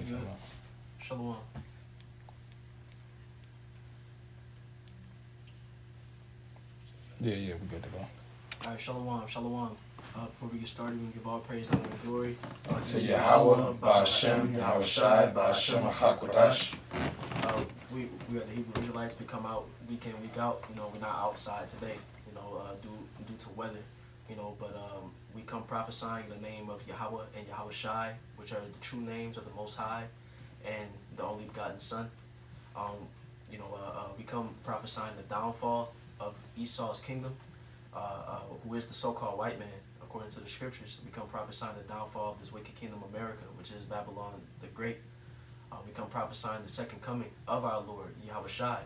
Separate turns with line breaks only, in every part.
good. Shalom.
Yeah, we good to go.
All right, shalom. Before we get started, we give all praise, honor, and glory
To Yahweh, Ba'Shem, Yahweh Shai, Ba'Shem, HaKodash.
We are the Hebrew Israelites. We come out week in, week out. We're not outside today, due to weather, but we come prophesying in the name of Yahweh and Yahweh Shai, which are the true names of the Most High and the only begotten Son. We come prophesying the downfall of Esau's kingdom, who is the so-called white man, according to the scriptures. We come prophesying the downfall of this wicked kingdom, America, which is Babylon the Great. We come prophesying the second coming of our Lord, Yahweh Shai,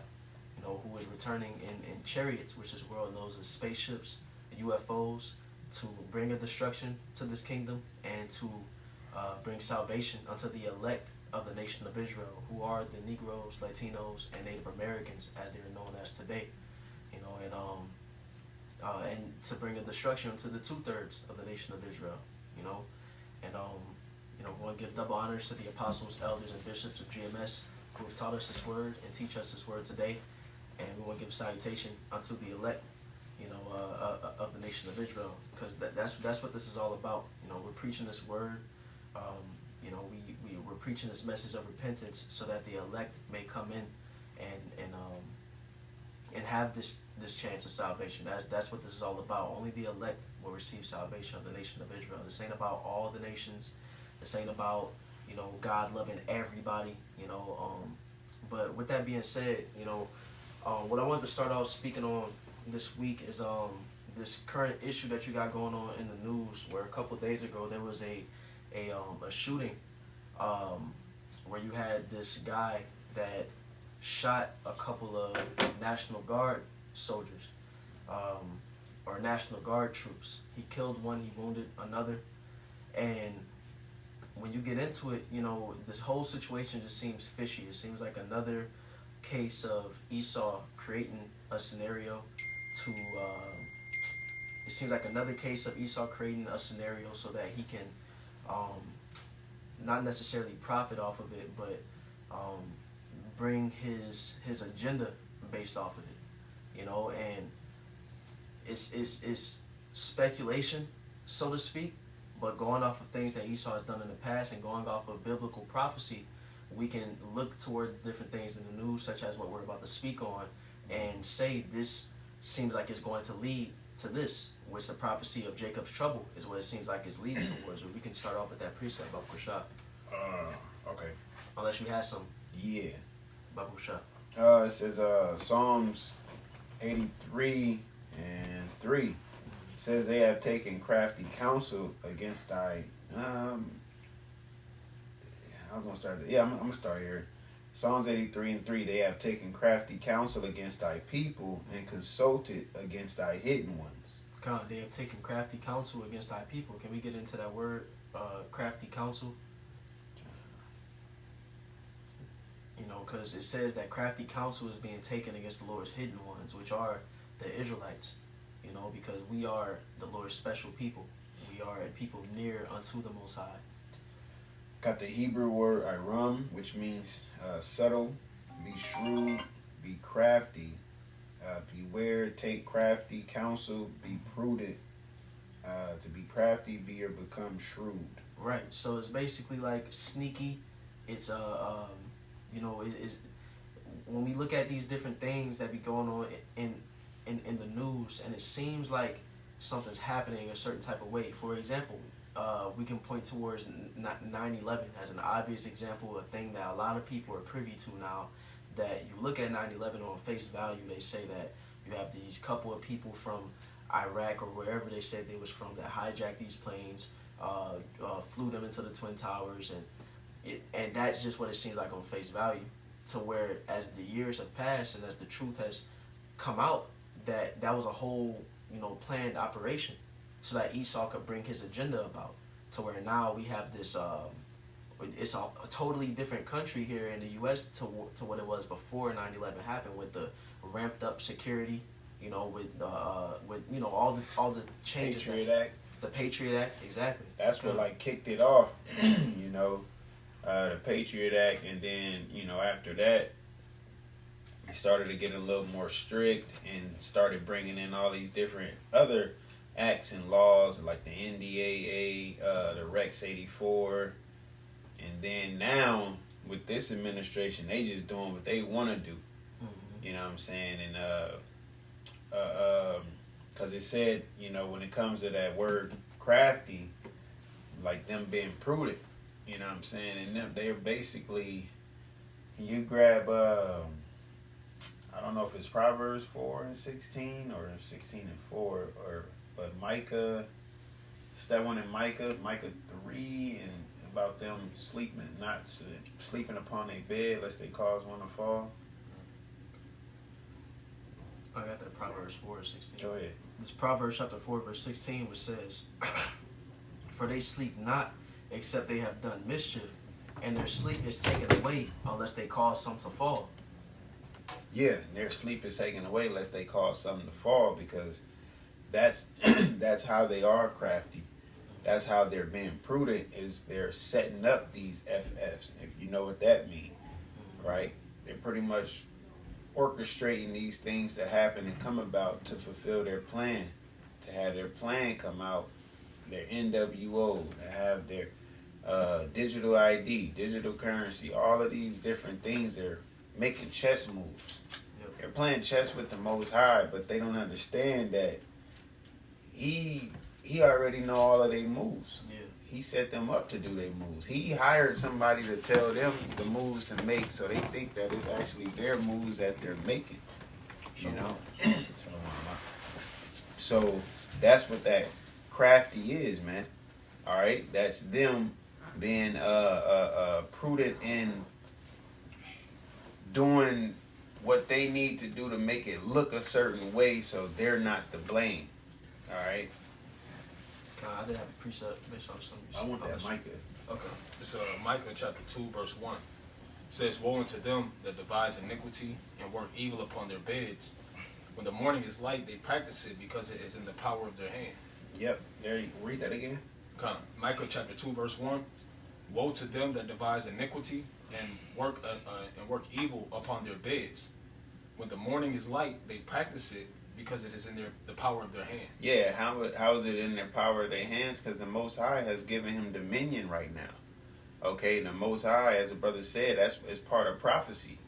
who is returning in chariots, which this world knows as spaceships, UFOs, to bring a destruction to this kingdom and to bring salvation unto the elect of the nation of Israel, who are the Negroes, Latinos, and Native Americans, as they are known as today. And to bring a destruction to the 2/3 of the nation of Israel, we want to give double honors to the apostles, elders, and bishops of GMS who have taught us this word and teach us this word today. And we want to give salutation unto the elect, of the nation of Israel, because that's what this is all about. We're preaching this word. We're preaching this message of repentance so that the elect may come in and have this chance of salvation. That's what this is all about. Only the elect will receive salvation of the nation of Israel. This ain't about all the nations. This ain't about God loving everybody. But with that being said, what I wanted to start off speaking on this week is this current issue that you got going on in the news, where a couple of days ago there was a shooting where you had this guy that shot a couple of National Guard soldiers, or National Guard troops. He killed one, he wounded another. And when you get into it, this whole situation just seems fishy. It seems like another case of Esau creating a scenario so that he can not necessarily profit off of it, but bring his agenda based off of it, and it's speculation, so to speak, but going off of things that Esau has done in the past and going off of biblical prophecy, we can look toward different things in the news, such as what we're about to speak on, and say this seems like it's going to lead to this, which the prophecy of Jacob's trouble is what it seems like it's leading towards. We can start off with that precept, Babu Shah.
Okay.
Unless you had some.
Yeah.
Babu Shah.
It says Psalms 83 and 3. It says they have taken crafty counsel against thy. I was gonna start. I'm gonna start here. Psalms 83 and 3. They have taken crafty counsel against thy people and consulted against thy hidden ones.
God, they have taken crafty counsel against thy people. Can we get into that word, crafty counsel? Because it says that crafty counsel is being taken against the Lord's hidden ones, which are the Israelites. Because we are the Lord's special people. We are a people near unto the Most High.
Got the Hebrew word iram, which means subtle, be shrewd, be crafty, beware, take crafty counsel, be prudent, to be crafty, be or become shrewd.
Right. So it's basically like sneaky. It's it is when we look at these different things that be going on in the news, and it seems like something's happening a certain type of way. For example, we can point towards 9/11 as an obvious example, a thing that a lot of people are privy to now. That you look at 9/11 on face value, they say that you have these couple of people from Iraq or wherever they said they was from that hijacked these planes, flew them into the Twin Towers, and that's just what it seems like on face value. To where as the years have passed and as the truth has come out, that was a whole planned operation, so that Esau could bring his agenda about. To where now we have this, it's a totally different country here in the U.S. to what it was before 9/11 happened, with the ramped up security, with all the changes.
Patriot Act.
The Patriot Act, exactly.
That's what kicked it off, the Patriot Act, and then, you know, after that, it started to get a little more strict and started bringing in all these different other acts and laws like the NDAA, the Rex 84, and then now with this administration, they just doing what they want to do. Mm-hmm. You know what I'm saying? And because it said, you know, when it comes to that word crafty, like them being prudent, you know what I'm saying? And them, they're basically, can you grab, I don't know if it's Proverbs 4:16 or 16:4, but Micah, it's that one in Micah 3, and about them not sleeping upon their bed lest they cause one to fall.
I got that Proverbs 4:16.
Go ahead.
This Proverbs chapter 4 verse 16, which says, "For they sleep not, except they have done mischief, and their sleep is taken away unless they cause some to fall."
Yeah, their sleep is taken away lest they cause something to fall, because that's that's how they are crafty. That's how they're being prudent, is they're setting up these FFs, if you know what that means, right? They're pretty much orchestrating these things to happen and come about to fulfill their plan, to have their plan come out, their NWO, to have their digital ID, digital currency, all of these different things. They're making chess moves. Yep. They're playing chess with the Most High, but they don't understand that he already know all of their moves. Yeah. He set them up to do their moves. He hired somebody to tell them the moves to make, so they think that it's actually their moves that they're making. You know? So that's what that crafty is, man. All right? That's them being prudent in doing what they need to do to make it look a certain way, so they're not to blame. All right?
I didn't have a precept based on something.
I want that Micah.
Okay. It's Micah chapter 2, verse 1. It says, "Woe unto them that devise iniquity and work evil upon their beds. When the morning is light, they practice it because it is in the power of their hand."
Yep. There you read that again.
Come. Micah chapter 2, verse 1. "Woe to them that devise iniquity and work evil upon their beds. When the morning is light, they practice it because it is in the power of their hand."
Yeah, how is it in their power of their hands? Because the Most High has given him dominion right now. Okay, the Most High, as the brother said, that's part of prophecy.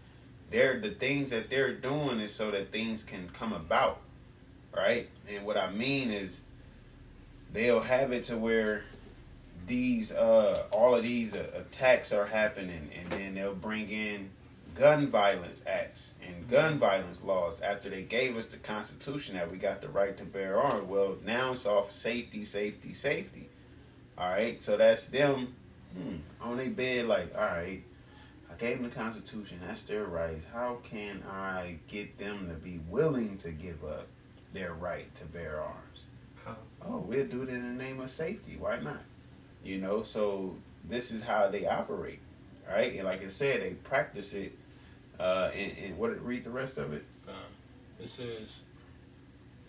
The things that they're doing is so that things can come about, right? And what I mean is, they'll have it to where these all of these attacks are happening, and then they'll bring in gun violence acts and gun violence laws after they gave us the Constitution that we got the right to bear arms. Well, now it's off safety. All right, so that's them on their bed like, all right, I gave them the Constitution, that's their rights. How can I get them to be willing to give up their right to bear arms? Oh, we'll do it in the name of safety. Why not? You know, so this is how they operate, right? And like I said, they practice it. And what? Read the rest of it.
It says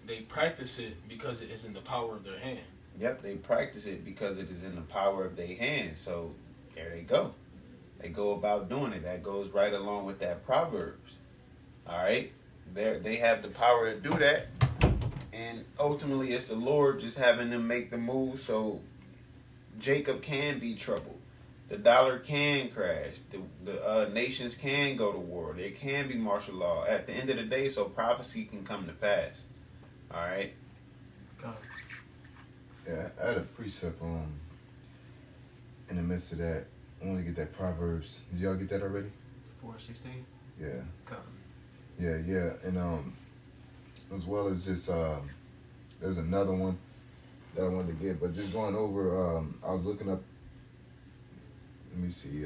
they practice it because it is in the power of their hand.
Yep, they practice it because it is in the power of their hand. So there they go. They go about doing it. That goes right along with that Proverbs. All right, they have the power to do that, and ultimately it's the Lord just having them make the move. So Jacob can be troubled. The dollar can crash. The nations can go to war. There can be martial law at the end of the day, so prophecy can come to pass. All right.
Yeah, I had a precept in the midst of that. I want to get that Proverbs. Did y'all get that already?
4:16.
Yeah.
Come.
Yeah, and as well as just there's another one that I wanted to get, but just going over. I was looking up. Let me see.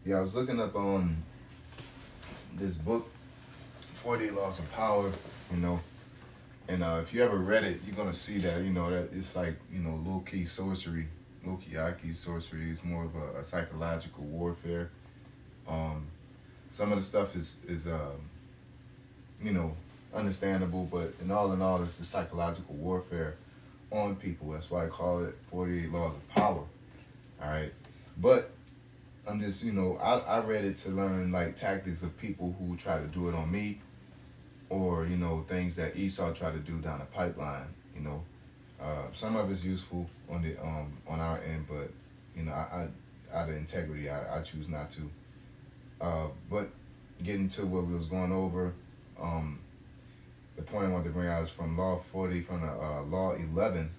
Yeah, I was looking up on this book, 40 Laws of Power, you know, and if you ever read it, you're gonna see that, you know, that it's like, you know, low-key sorcery, low-key sorcery is more of a psychological warfare. some of the stuff is you know, understandable, but in all, it's the psychological warfare on people. That's why I call it 48 Laws of Power. All right, but I'm just, you know, I read it to learn like tactics of people who try to do it on me, or you know, things that Esau tried to do down the pipeline. You know, some of it's useful on the on our end, but you know, I out of integrity, I choose not to. But getting to what we was going over, the point I wanted to bring out is from Law 40, from the Law 11.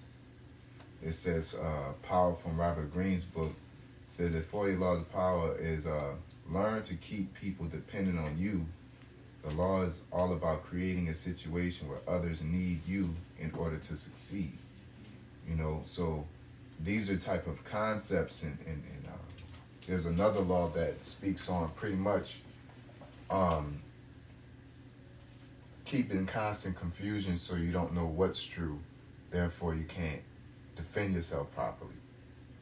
It says, power from Robert Greene's book. It says that 40 Laws of Power is learn to keep people dependent on you. The law is all about creating a situation where others need you in order to succeed. You know, so these are type of concepts, and there's another law that speaks on pretty much keeping constant confusion so you don't know what's true, therefore you can't defend yourself properly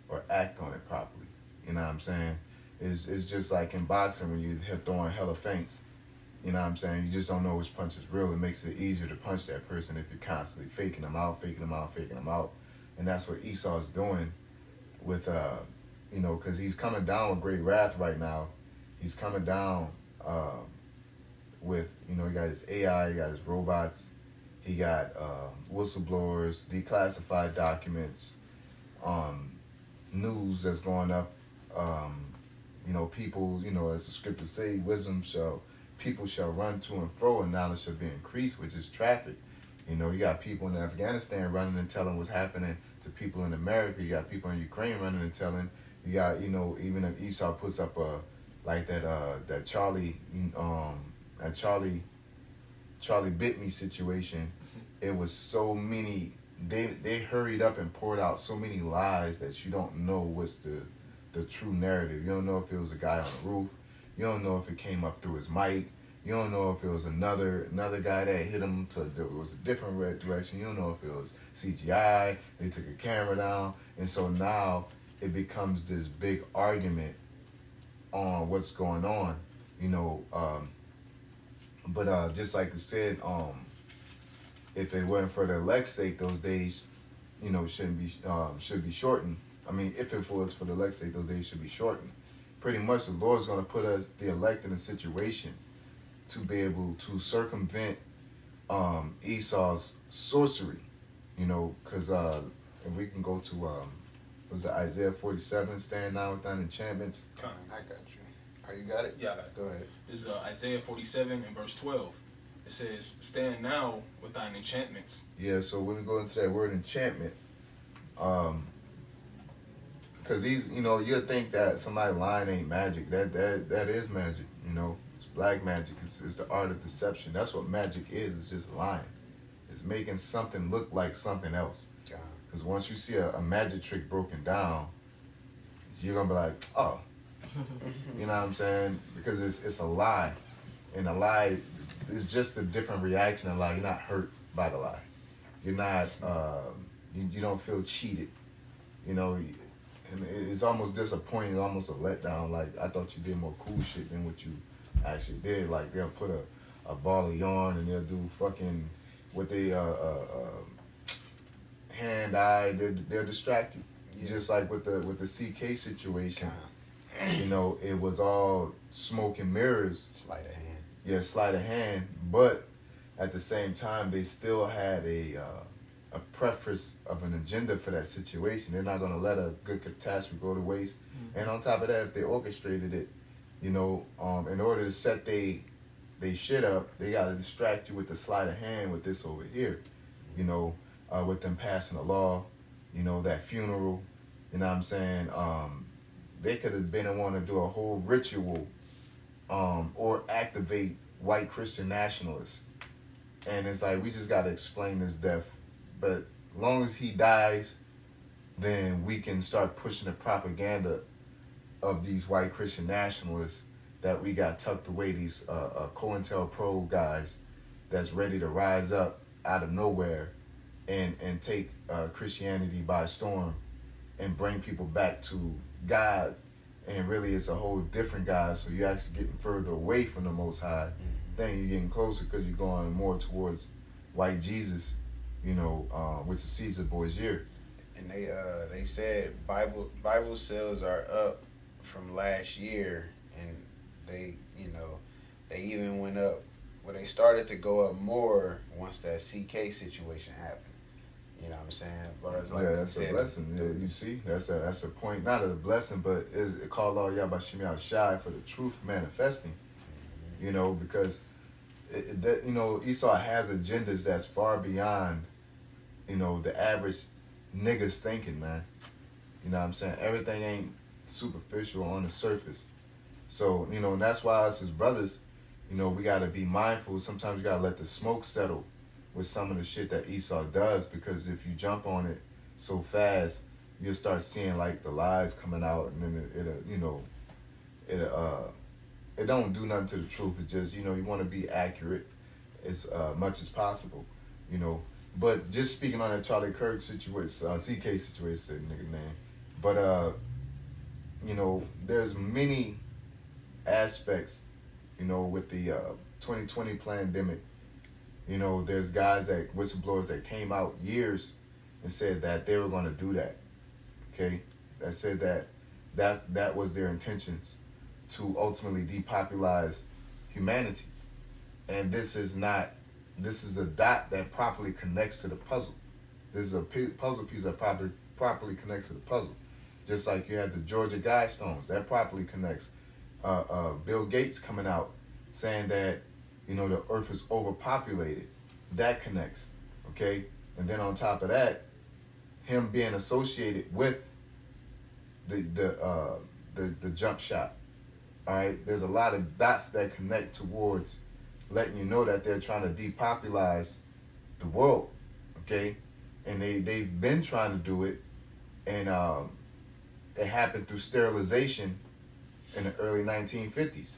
or act on it properly. You know what I'm saying? It's just like in boxing when you're throwing hella feints. You know what I'm saying? You just don't know which punch is real. It makes it easier to punch that person if you're constantly faking them out. And that's what Esau's doing with, you know, because he's coming down with great wrath right now. He's coming down with, you know, he got his AI, he got his robots, he got whistleblowers, declassified documents, news that's going up. You know, people, you know, as the scriptures say, people shall run to and fro, and knowledge shall be increased, which is traffic. You know, you got people in Afghanistan running and telling what's happening to people in America. You got people in Ukraine running and telling. You got, you know, even if Esau puts up like that Charlie bit me situation, it was so many. They hurried up and poured out so many lies that you don't know what's the true narrative. You don't know if it was a guy on the roof. You don't know if it came up through his mic. You don't know if it was another guy that hit him it was a different direction. You don't know if it was CGI. They took a camera down. And so now it becomes this big argument on what's going on, you know. But just like I said, if it weren't for the elect's sake, those days, you know, should be shortened. I mean, if it was for the elect's sake, those days should be shortened. Pretty much the Lord's going to put us, the elect, in a situation to be able to circumvent Esau's sorcery, you know, because if we can go to, was it Isaiah 47, stand now without enchantments?
I got you. Oh, you got it?
Yeah, I got it.
Go ahead.
This is Isaiah 47 and verse 12. It says, stand now with thine enchantments.
Yeah, so when we go into that word enchantment, because these, you know, you'll think that somebody lying ain't magic. That is magic, you know. It's black magic. It's the art of deception. That's what magic is. It's just lying. It's making something look like something else. Because once you see a magic trick broken down, you're going to be like, oh. You know what I'm saying? Because it's a lie. And a lie is just a different reaction to lie. You're not hurt by the lie. You're not, you don't feel cheated. You know, and it's almost disappointing, almost a letdown. Like, I thought you did more cool shit than what you actually did. Like, they'll put a ball of yarn and they'll do fucking what they hand eye. They'll distract you. Yeah. Just like with the CK situation, you know, it was all smoke and mirrors.
Sleight of hand.
Yeah, sleight of hand. But at the same time, they still had a preface of an agenda for that situation. They're not going to let a good catastrophe go to waste. Mm-hmm. And on top of that, if they orchestrated it, you know, in order to set they shit up, they got to distract you with the sleight of hand with this over here, you know, with them passing a law, you know, that funeral, you know what I'm saying? They could have been and want to do a whole ritual or activate white Christian nationalists. And it's like, we just got to explain his death. But as long as he dies, then we can start pushing the propaganda of these white Christian nationalists that we got tucked away, these COINTELPRO guys that's ready to rise up out of nowhere and take Christianity by storm and bring people back to God and really it's a whole different God. So you're actually getting further away from the Most High. Then you're getting closer because you're going more towards white Jesus, you know, which is Caesar Borgia.
And they said Bible sales are up from last year, and they they even went up. Well, they started to go up more once that CK situation happened. You know what I'm saying? But like
That's a blessing. Yeah, you see, that's a point. Not a blessing, but is it called all Yabashim out shy for the truth manifesting. You know, because Esau has agendas that's far beyond, the average niggas thinking, man. You know what I'm saying? Everything ain't superficial on the surface. So, and that's why us as brothers, we got to be mindful. Sometimes you got to let the smoke settle with some of the shit that Esau does, because if you jump on it so fast, you'll start seeing like the lies coming out, and then it don't do nothing to the truth. It just, you want to be accurate as much as possible, But just speaking on that Charlie Kirk situation, CK situation, said nigga name. But, there's many aspects, with the 2020 pandemic. There's guys whistleblowers that came out years and said that they were going to do that. Okay? That said that was their intentions, to ultimately depopulize humanity. And this is a dot that properly connects to the puzzle. This is a puzzle piece that properly connects to the puzzle. Just like you had the Georgia Guidestones, that properly connects. Bill Gates coming out saying that, the earth is overpopulated. That connects, okay? And then on top of that, him being associated with the jump shot. All right, there's a lot of dots that connect towards letting you know that they're trying to depopulize the world, okay? And they've been trying to do it, and it happened through sterilization in the early 1950s.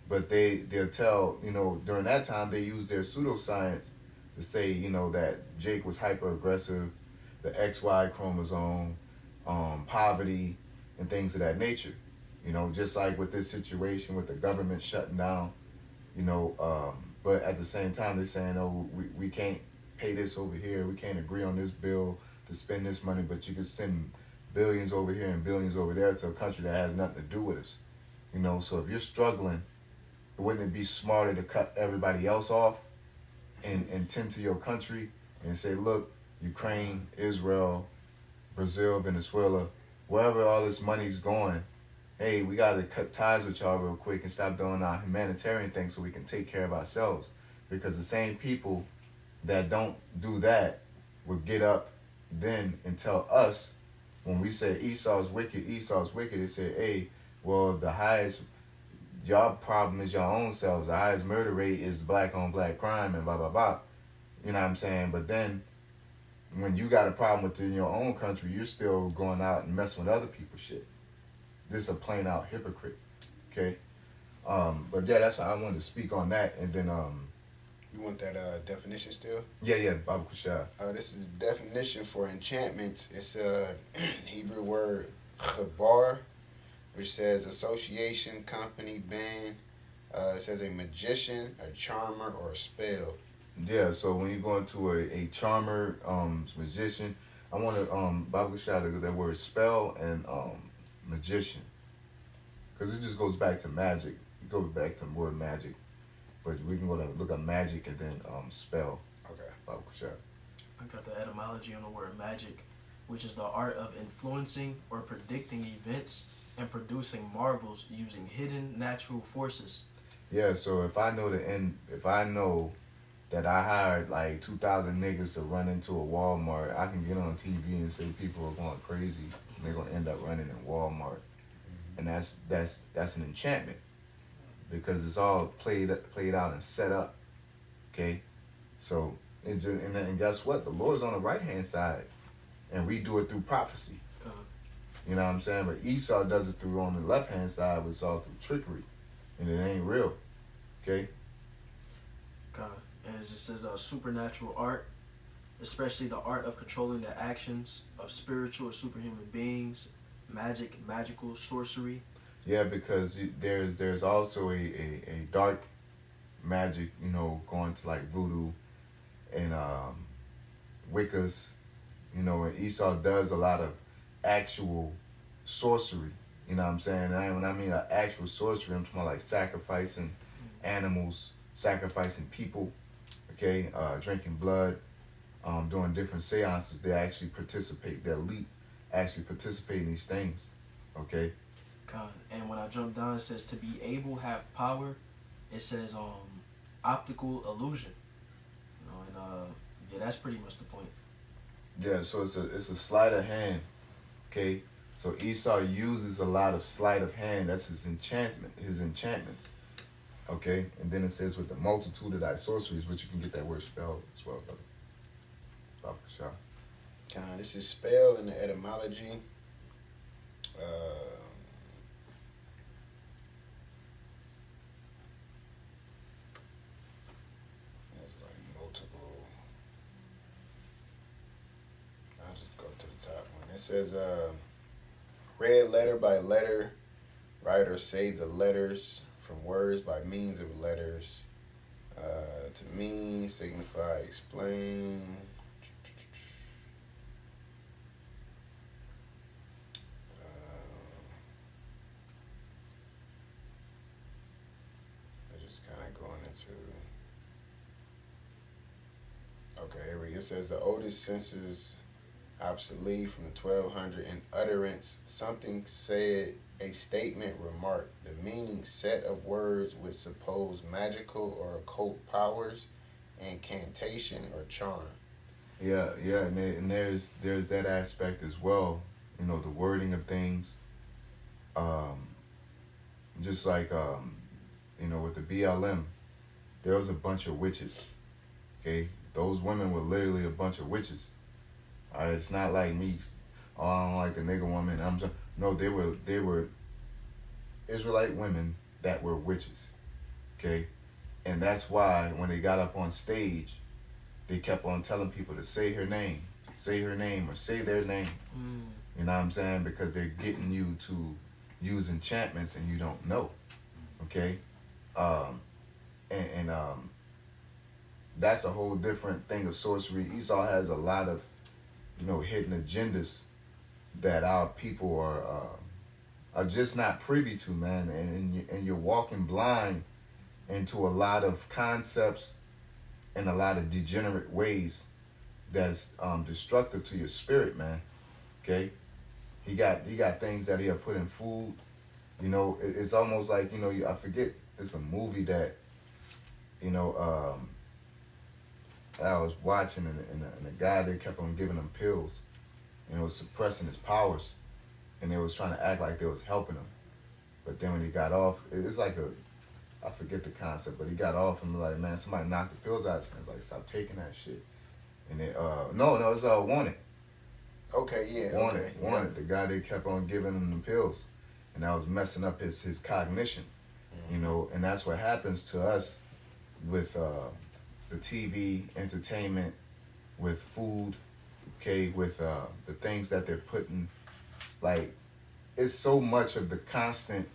But they'll tell, during that time they used their pseudoscience to say, that Jake was hyper-aggressive, the XY chromosome, poverty, and things of that nature. Just like with this situation with the government shutting down, but at the same time they're saying, oh, we can't pay this over here, we can't agree on this bill to spend this money, but you can send billions over here and billions over there to a country that has nothing to do with us. So if you're struggling, wouldn't it be smarter to cut everybody else off and tend to your country and say, look, Ukraine, Israel, Brazil, Venezuela, wherever all this money's going, hey, we got to cut ties with y'all real quick and stop doing our humanitarian thing so we can take care of ourselves. Because the same people that don't do that will get up then and tell us, when we say Esau's wicked, they say, hey, well, the highest, your problem is your own selves. The highest murder rate is black on black crime and blah, blah, blah. You know what I'm saying? But then when you got a problem within your own country, you're still going out and messing with other people's shit. This is a plain out hypocrite. Okay? But yeah, that's how I wanted to speak on that. And then
you want that definition still?
Yeah, Baba Kushai.
This is definition for enchantments. It's a Hebrew word chabar, which says association, company, band. It says a magician, a charmer, or a spell.
Yeah, so when you go into a charmer, magician, I want to Baba Kushai that word spell and magician, because it just goes back to magic. It goes back to the word magic, but we can go to look up magic and then spell.
Okay.
Baba Kushai.
I got the etymology on the word magic, which is the art of influencing or predicting events and producing marvels using hidden natural forces.
Yeah, so if I know that I hired like 2,000 niggas to run into a Walmart, I can get on TV and say people are going crazy and they're gonna end up running in Walmart. And that's an enchantment, because it's all played out and set up. Okay? So and guess what? The Lord's on the right hand side, and we do it through prophecy. You know what I'm saying? But Esau does it through on the left hand side, but it's all through trickery, and it ain't real. Okay?
And it just says supernatural art, especially the art of controlling the actions of spiritual or superhuman beings, magical sorcery.
Yeah, because there's also a dark magic, you know, going to like voodoo and Wiccas, you know, and Esau does a lot of actual sorcery. You know what I'm saying? And when I mean actual sorcery, I'm talking about like sacrificing animals, sacrificing people, okay, drinking blood, doing different seances. They actually participate. The elite actually participate in these things, okay.
God. And when I jump down, it says to be able have power. It says optical illusion. You know, and yeah, that's pretty much the point.
Yeah, so it's a sleight of hand, okay. So Esau uses a lot of sleight of hand. That's his enchantments, okay. And then it says with the multitude of thy sorceries, which you can get that word spelled as well, brother.
This is spell in the etymology. There's like multiple. I'll just go to the top one. It says, read letter by letter, write or say the letters from words by means of letters. To mean, signify, explain. Okay, here we go. It says the oldest senses obsolete from the 1200 in utterance, something said, a statement, remark, the meaning set of words with supposed magical or occult powers, incantation or charm.
Yeah, and there's that aspect as well. You know, the wording of things. Just like you know, with the BLM, there was a bunch of witches. Okay, those women were literally a bunch of witches. All right, it's not like me. Oh, I don't like the nigga woman. No, they were Israelite women that were witches. Okay, and that's why when they got up on stage, they kept on telling people to say her name, or say their name. You know what I'm saying? Because they're getting you to use enchantments and you don't know. Okay, and that's a whole different thing of sorcery. Esau has a lot of, you know, hidden agendas that our people are just not privy to, man. And you're walking blind into a lot of concepts and a lot of degenerate ways that's destructive to your spirit, man. Okay, he got things that he'll put in food. You know, it's almost like, you know, I forget. It's a movie that, you know, I was watching, and the guy, they kept on giving him pills, and it was suppressing his powers, and they was trying to act like they was helping him. But then when he got off, it's like I forget the concept, but he got off and was like, man, somebody knocked the pills out. And it's like, stop taking that shit. And it, no, it's Wanted.
Okay, yeah.
Wanted.
Okay,
Wanted. The guy, they kept on giving him the pills, and that was messing up his cognition. You know, and that's what happens to us with the TV, entertainment, with food, okay, with the things that they're putting. Like, it's so much of the constant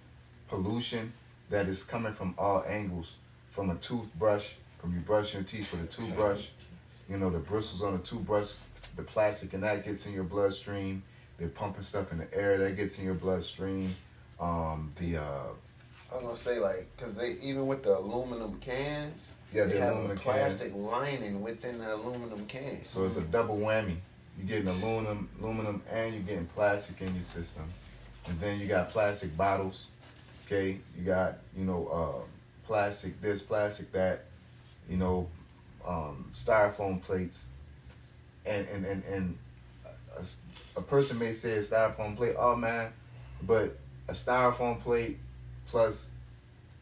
pollution that is coming from all angles. From a toothbrush, from you brushing your teeth with a toothbrush, you know, the bristles on the toothbrush, the plastic, and that gets in your bloodstream. They're pumping stuff in the air that gets in your bloodstream.
I was gonna say, like, because they, even with the aluminum cans,
Yeah,
they
the
have
aluminum
a plastic lining within the aluminum can.
So it's a double whammy. You're getting aluminum, and you're getting plastic in your system. And then you got plastic bottles, okay? You got, you know, plastic this, plastic that, you know, styrofoam plates. And a person may say a styrofoam plate, oh man, but a styrofoam plate plus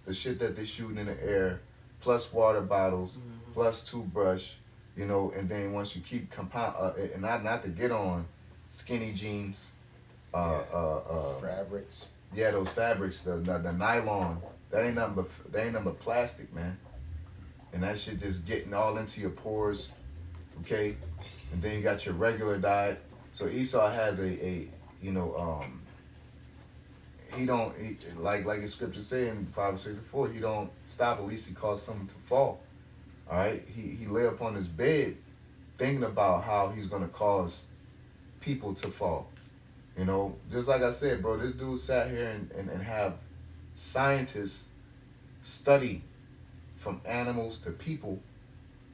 the shit that they're shooting in the air, plus water bottles, plus toothbrush, you know, and then once you keep and not to get on skinny jeans,
fabrics.
Yeah, those fabrics, the nylon, that ain't nothing but plastic, man. And that shit just getting all into your pores, okay? And then you got your regular diet. So Esau has a you know, like the scripture say in Proverbs 64, he don't stop, at least he caused someone to fall. All right, he lay upon his bed thinking about how he's gonna cause people to fall. You know, just like I said, bro, this dude sat here and have scientists study from animals to people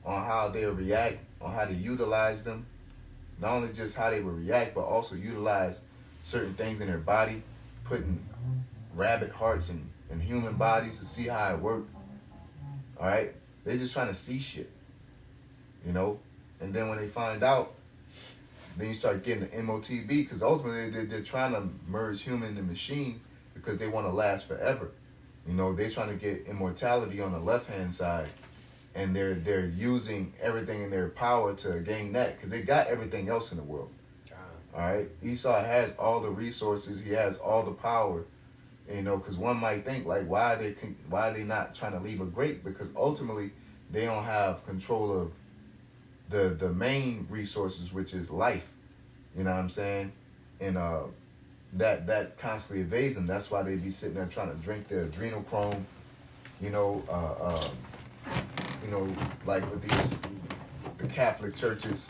on how they react, on how to utilize them. Not only just how they would react, but also utilize certain things in their body, putting rabbit hearts in human bodies to see how it works. All right? They're just trying to see shit, you know? And then when they find out, then you start getting the MOTB, because ultimately they're trying to merge human and machine because they want to last forever. You know, they're trying to get immortality on the left-hand side, and they're using everything in their power to gain that, because they got everything else in the world. All right? Esau has all the resources. He has all the power. You know, because one might think, like, why are they not trying to leave a grape? Because ultimately, they don't have control of the main resources, which is life. You know what I'm saying? And that constantly evades them. That's why they be sitting there trying to drink their adrenochrome. You know, like with the Catholic churches.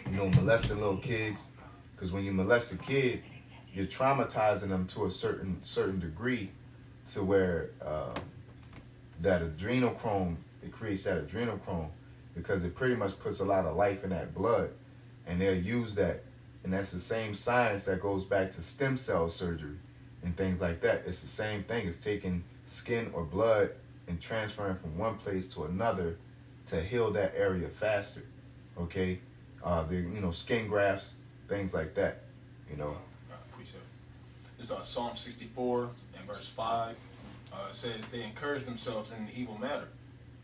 You know, molesting little kids. Because when you molest a kid, you're traumatizing them to a certain degree, to where that adrenochrome, it creates that adrenochrome, because it pretty much puts a lot of life in that blood, and they'll use that. And that's the same science that goes back to stem cell surgery and things like that. It's the same thing. It's taking skin or blood and transferring from one place to another to heal that area faster. Okay, skin grafts, things like that. You know.
This is Psalm 64 and verse 5. It says, they encourage themselves in an evil matter.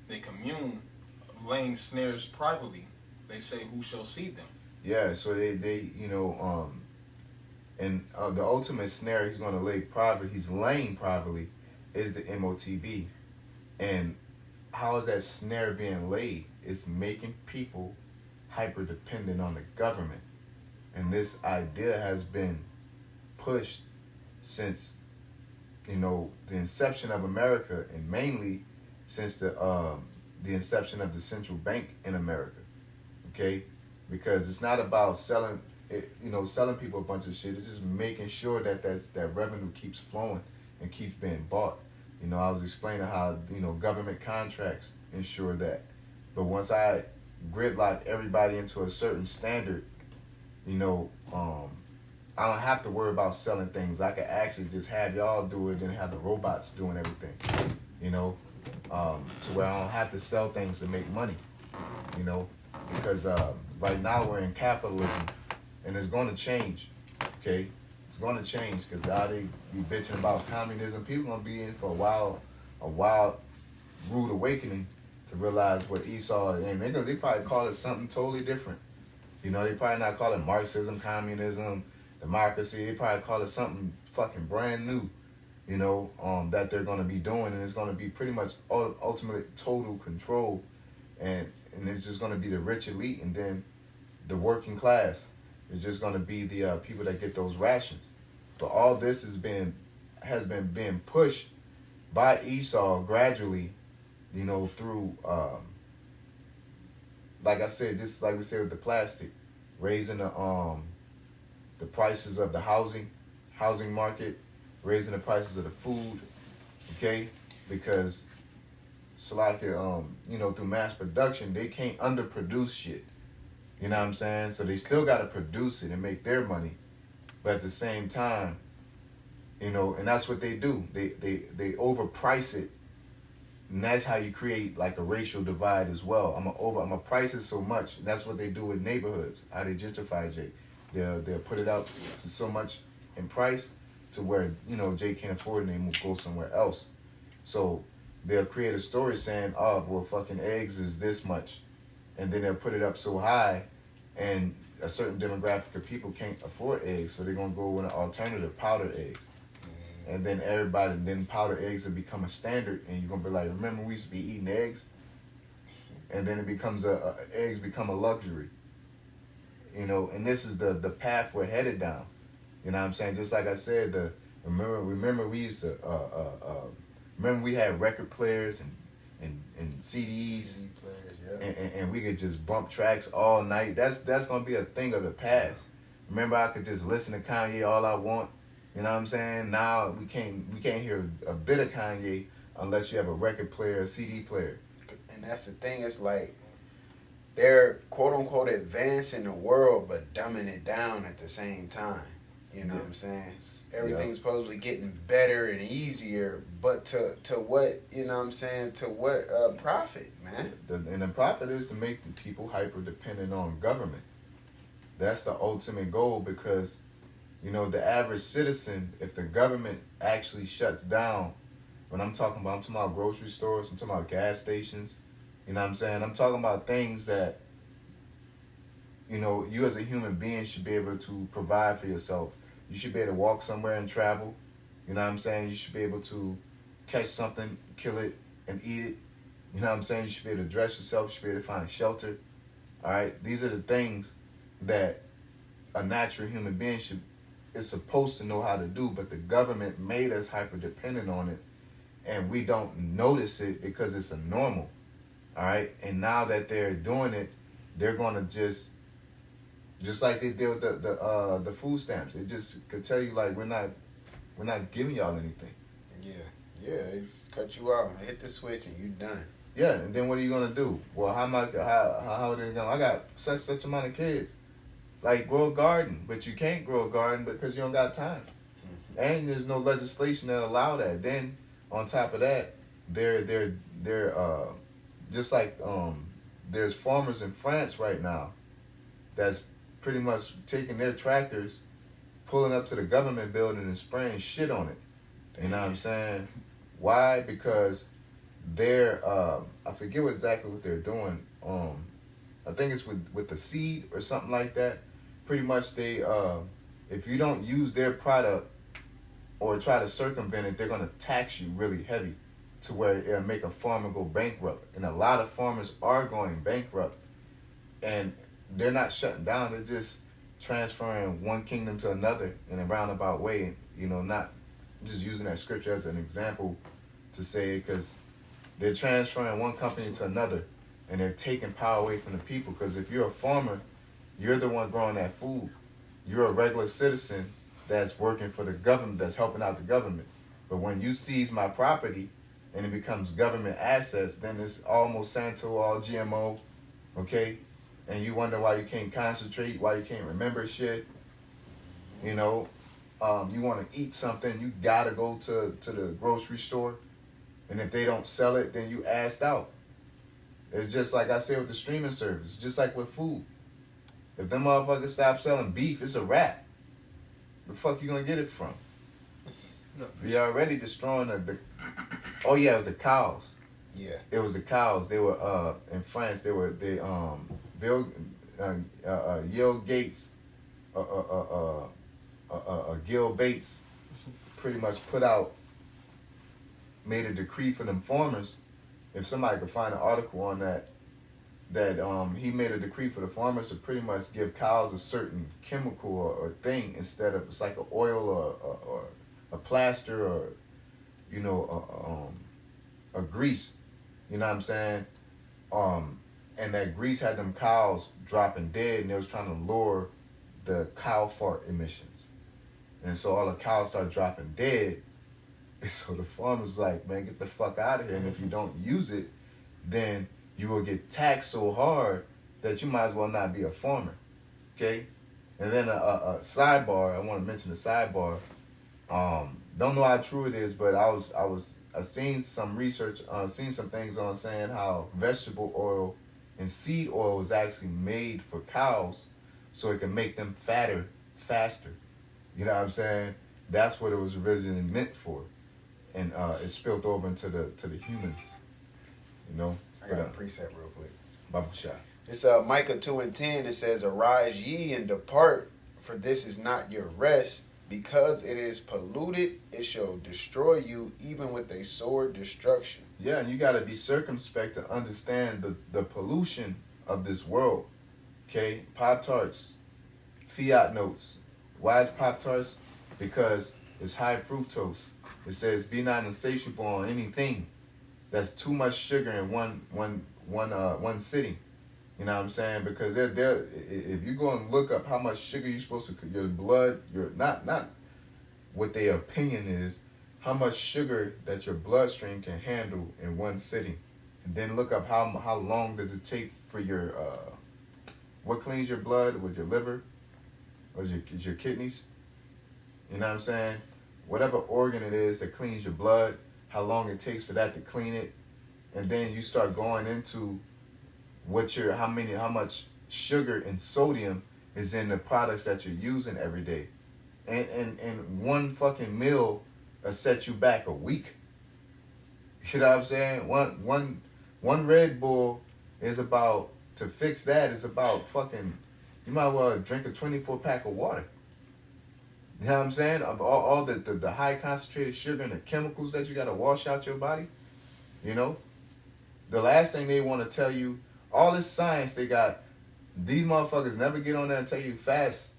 They commune, laying snares privately. They say, who shall see them?
Yeah, so and the ultimate snare he's going to lay private, he's laying privately, is the MOTB. And how is that snare being laid? It's making people hyper-dependent on the government. And this idea has been pushed since, the inception of America, and mainly since the inception of the central bank in America. Okay, because it's not about selling people a bunch of shit. It's just making sure that that revenue keeps flowing and keeps being bought. I was explaining how government contracts ensure that, but once I gridlock everybody into a certain standard, I don't have to worry about selling things. I can actually just have y'all do it and have the robots doing everything, to where I don't have to sell things to make money, because right now we're in capitalism, and it's going to change, okay? It's going to change, because now they be bitching about communism. People going to be in for a wild, rude awakening to realize what Esau is. And they probably call it something totally different. They probably not call it Marxism, communism, democracy. They probably call it something fucking brand new, that they're going to be doing. And it's going to be pretty much ultimate total control. And it's just going to be the rich elite, and then the working class is just going to be the people that get those rations. But all this has been being pushed by Esau gradually, through, like I said, just like we said with the plastic, raising the prices of the housing market, raising the prices of the food, okay? Because through mass production, they can't underproduce shit. You know what I'm saying? So they still got to produce it and make their money. But at the same time, and that's what they do. They overprice it. And that's how you create like a racial divide as well. I'm gonna price it so much. And that's what they do with neighborhoods. How they gentrify Jay. They'll put it out to so much in price to where, Jay can't afford it and they will go somewhere else. So they'll create a story saying, oh, well, fucking eggs is this much. And then they'll put it up so high, and a certain demographic of people can't afford eggs, so they're going to go with an alternative, powdered eggs. And then powdered eggs will become a standard, and you're going to be like, remember we used to be eating eggs? And then it becomes eggs become a luxury. And this is the path we're headed down. You know what I'm saying? Just like I said, Remember we used to remember we had record players and CDs.
CD players, yeah.
And we could just bump tracks all night. That's gonna be a thing of the past. Remember, I could just listen to Kanye all I want. You know what I'm saying? Now we can't hear a bit of Kanye unless you have a record player, a CD player.
And that's the thing. It's like they're quote unquote advancing the world, but dumbing it down at the same time. You know what I'm saying? Everything's supposedly getting better and easier, but to what, you know what I'm saying, to what profit, man?
And the profit is to make the people hyper dependent on government. That's the ultimate goal, because, you know, the average citizen, if the government actually shuts down, I'm talking about grocery stores, I'm talking about gas stations, you know what I'm saying? I'm talking about things that, you know, you as a human being should be able to provide for yourself. You should be able to walk somewhere and travel. You know what I'm saying? You should be able to catch something, kill it, and eat it. You know what I'm saying? You should be able to dress yourself. You should be able to find shelter. All right? These are the things that a natural human being is supposed to know how to do, but the government made us hyper dependent on it, and we don't notice it because it's a normal. All right? And now that they're doing it, they're going to just like they did with the food stamps. It just could tell you, like, we're not giving y'all anything.
Yeah, they just cut you out and hit the switch and you done.
Yeah, and then what are you gonna do? Well, how are they gonna? I got such amount of kids. Like, grow a garden, but you can't grow a garden because you don't got time, and there's no legislation that allow that. Then on top of that, they're just like there's farmers in France right now that's pretty much taking their tractors, pulling up to the government building and spraying shit on it. You know what I'm saying? Why? Because they're I forget exactly what they're doing. I think it's with the seed or something like that. Pretty much they if you don't use their product or try to circumvent it, they're gonna tax you really heavy to where it'll make a farmer go bankrupt. And a lot of farmers are going bankrupt, and they're not shutting down. They're just transferring one kingdom to another in a roundabout way. You know, not just using that scripture as an example to say it, because they're transferring one company to another, and they're taking power away from the people. Because if you're a farmer, you're the one growing that food. You're a regular citizen that's working for the government, that's helping out the government. But when you seize my property and it becomes government assets, then it's almost Santo, all GMO, okay? And you wonder why you can't concentrate, why you can't remember shit. You know, you want to eat something, you gotta go to the grocery store. And if they don't sell it, then you asked out. It's just like I said with the streaming service, just like with food. If them motherfuckers stop selling beef, it's a wrap. The fuck you gonna get it from? You're already destroying the oh yeah, it was the cows.
Yeah.
It was the cows. They were in France. Bill Yale Gates, Gil Bates, pretty much made a decree for them farmers. If somebody could find an article on that he made a decree for the farmers to pretty much give cows a certain chemical or thing instead of, it's like an oil or a plaster or, you know, a grease. You know what I'm saying? And that grease had them cows dropping dead, and they was trying to lower the cow fart emissions. And so all the cows started dropping dead. And so the farmers was like, man, get the fuck out of here. And if you don't use it, then you will get taxed so hard that you might as well not be a farmer. Okay? And then a sidebar, I want to mention a sidebar. Don't know how true it is, but I seen some research, seen some things on saying how vegetable oil and seed oil was actually made for cows so it can make them fatter faster. You know what I'm saying? That's what it was originally meant for. And it spilled over into the humans. You know?
I got a precept real quick.
Bubble shot.
It's Micah 2:10. It says, "Arise ye and depart, for this is not your rest. Because it is polluted, it shall destroy you, even with a sword destruction."
Yeah, and you got to be circumspect to understand the pollution of this world. Okay? Pop-Tarts, Fiat notes. Why is Pop-Tarts? Because is high fructose. It says, be not insatiable on anything. That's too much sugar in one sitting. You know what I'm saying? Because if you go and look up how much sugar you're supposed to, your blood, your not what their opinion is, how much sugar that your bloodstream can handle in one sitting, and then look up how long does it take for your what cleans your blood with your liver, or is your kidneys. You know what I'm saying? Whatever organ it is that cleans your blood, how long it takes for that to clean it, and then you start going into how much sugar and sodium is in the products that you're using every day. And one fucking meal will set you back a week. You know what I'm saying? One Red Bull is about, to fix that, is about fucking, you might well drink a 24 pack of water. You know what I'm saying? Of all the high concentrated sugar and the chemicals that you got to wash out your body. You know? The last thing they want to tell you, all this science they got, these motherfuckers never get on there and tell you fast,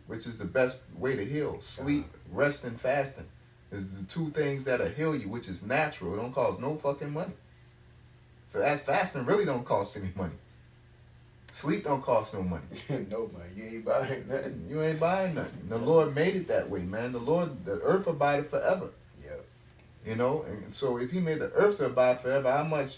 which is the best way to heal. Sleep, rest, and fasting is the two things that'll heal you, which is natural. It don't cost no fucking money. Fasting really don't cost any money. Sleep don't cost no money.
No money. You ain't buying nothing.
You ain't buying nothing. The Lord made it that way, man. The earth abided forever.
Yep.
You know, and so if he made the earth to abide forever, how much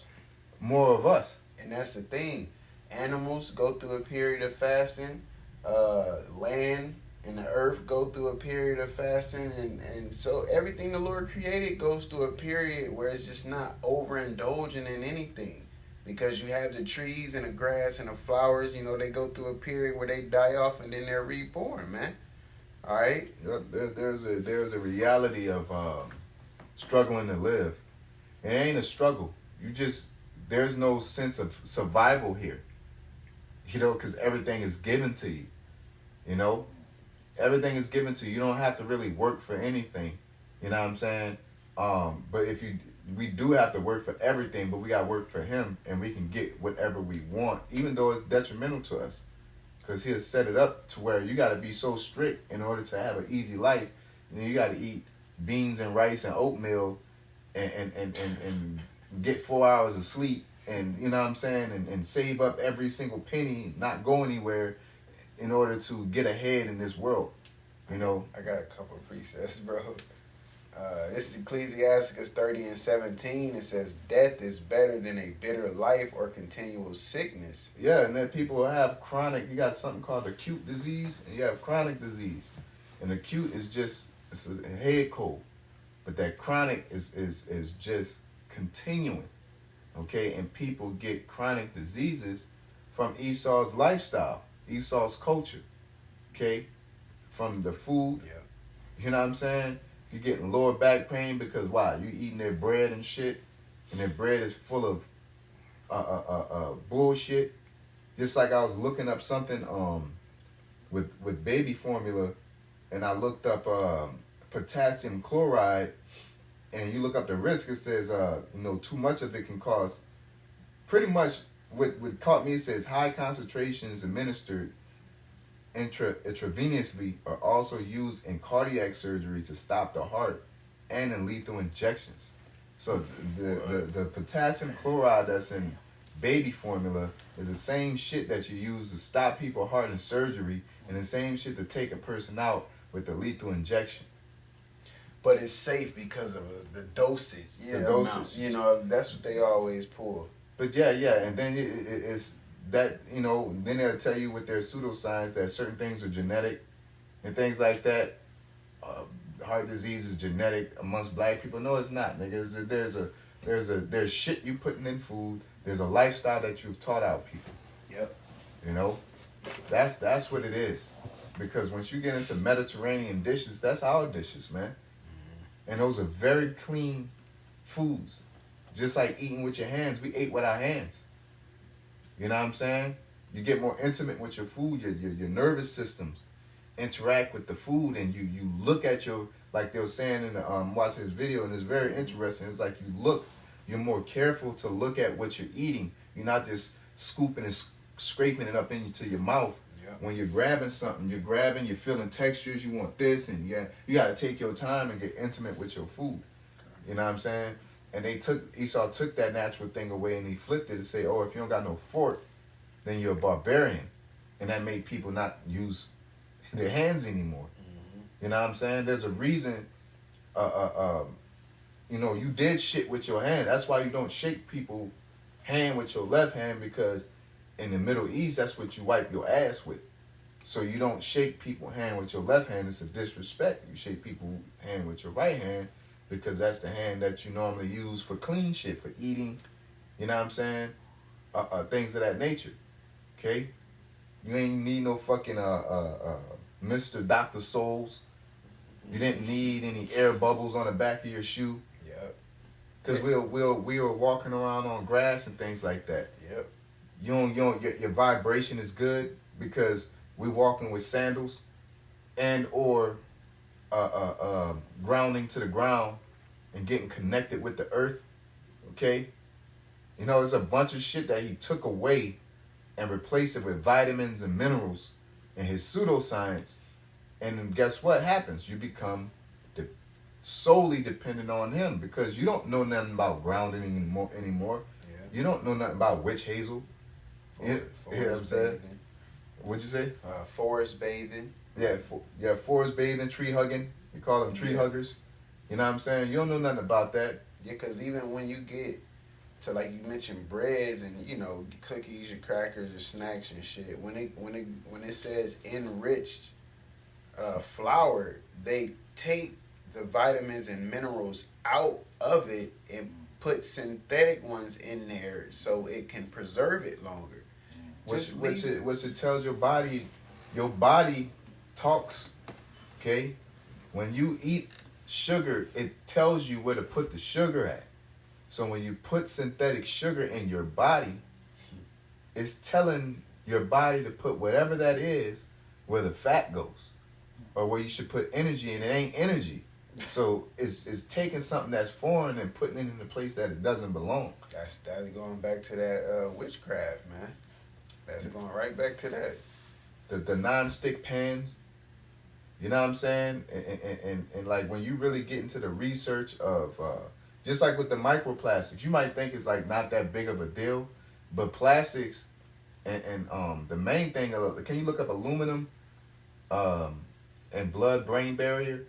more of us?
And that's the thing. Animals go through a period of fasting. Land and the earth go through a period of fasting. And so everything the Lord created goes through a period where it's just not overindulging in anything. Because you have the trees and the grass and the flowers, you know, they go through a period where they die off and then they're reborn, man. All right?
Yep, there's a reality of struggling to live. It ain't a struggle. There's no sense of survival here. You know, because everything is given to you. You know? Everything is given to you. You don't have to really work for anything. You know what I'm saying? But we do have to work for everything, but we got to work for him, and we can get whatever we want, even though it's detrimental to us. Because he'll set it up to where you got to be so strict in order to have an easy life. And you got to eat beans and rice and oatmeal and get 4 hours of sleep, and you know what I'm saying, and save up every single penny, not go anywhere in order to get ahead in this world. You know,
I got a couple of precepts, bro. This is Ecclesiasticus 30:17. It says, death is better than a bitter life or continual sickness.
Yeah, and then people have chronic, you got something called acute disease, and you have chronic disease. And acute is just, it's a head cold. But that chronic is just continuing. Okay, and people get chronic diseases from Esau's lifestyle, Esau's culture. Okay, from the food.
Yeah.
You know what I'm saying? You're getting lower back pain because why? You eating their bread and shit, and their bread is full of bullshit. Just like I was looking up something with baby formula, and I looked up potassium chloride, and you look up the risk. It says too much of it can cause. Pretty much what caught me, it says high concentrations administered intravenously are also used in cardiac surgery to stop the heart and in lethal injections. So the potassium chloride that's in baby formula is the same shit that you use to stop people's heart in surgery, and the same shit to take a person out with the lethal injection.
But it's safe because of the dosage.
Yeah, the dosage.
Amount. You know, that's what they always pull.
But yeah, and then it's that, then they'll tell you with their pseudoscience that certain things are genetic and things like that. Heart disease is genetic amongst black people. No, it's not, nigga. There's shit you putting in food. There's a lifestyle that you've taught out people.
Yep.
That's what it is. Because once you get into Mediterranean dishes, that's our dishes, man. Mm-hmm. And those are very clean foods. Just like eating with your hands, we ate with our hands. You know what I'm saying? You get more intimate with your food, your nervous systems interact with the food, and you look at like they were saying in the watching this video, and it's very interesting. It's like you're more careful to look at what you're eating. You're not just scooping and scraping it up into your mouth.
Yep.
when you're grabbing something, you're feeling textures, you want this, and you got to take your time and get intimate with your food. You know what I'm saying? And Esau took that natural thing away and he flipped it to say, oh, if you don't got no fork, then you're a barbarian. And that made people not use their hands anymore. You know what I'm saying? There's a reason, you know, you did shit with your hand. That's why you don't shake people's hand with your left hand, because in the Middle East, that's what you wipe your ass with. So you don't shake people's hand with your left hand. It's a disrespect. You shake people's hand with your right hand, because that's the hand that you normally use for clean shit, for eating, you know what I'm saying? Things of that nature, okay? You ain't need no fucking Mr. Dr. Souls. You didn't need any air bubbles on the back of your shoe.
Yep.
Because we were walking around on grass and things like that.
Yep.
Your vibration is good because we're walking with sandals and or grounding to the ground and getting connected with the earth. Okay? You know, there's a bunch of shit that he took away and replaced it with vitamins and minerals in his pseudoscience. And then guess what happens? You become solely dependent on him, because you don't know nothing about grounding anymore. Yeah. You don't know nothing about witch hazel. You know what I'm saying? What'd you say?
Forest bathing.
Yeah, forest bathing, tree hugging. You call them tree huggers. You know what I'm saying? You don't know nothing about that.
Yeah, because even when you get to, like you mentioned, breads and, you know, cookies, your crackers, your snacks and shit, when it says enriched flour, they take the vitamins and minerals out of it and put synthetic ones in there so it can preserve it longer.
Which it tells your body talks, okay? When you eat sugar, it tells you where to put the sugar at. So when you put synthetic sugar in your body, it's telling your body to put whatever that is where the fat goes, or where you should put energy, and it ain't energy. So it's taking something that's foreign and putting it in a place that it doesn't belong.
That's going back to that witchcraft, man. That's going right back to that.
The non-stick pans, you know what I'm saying? And like when you really get into the research of, just like with the microplastics, you might think it's like not that big of a deal, but plastics and the main thing, can you look up aluminum and blood-brain barrier?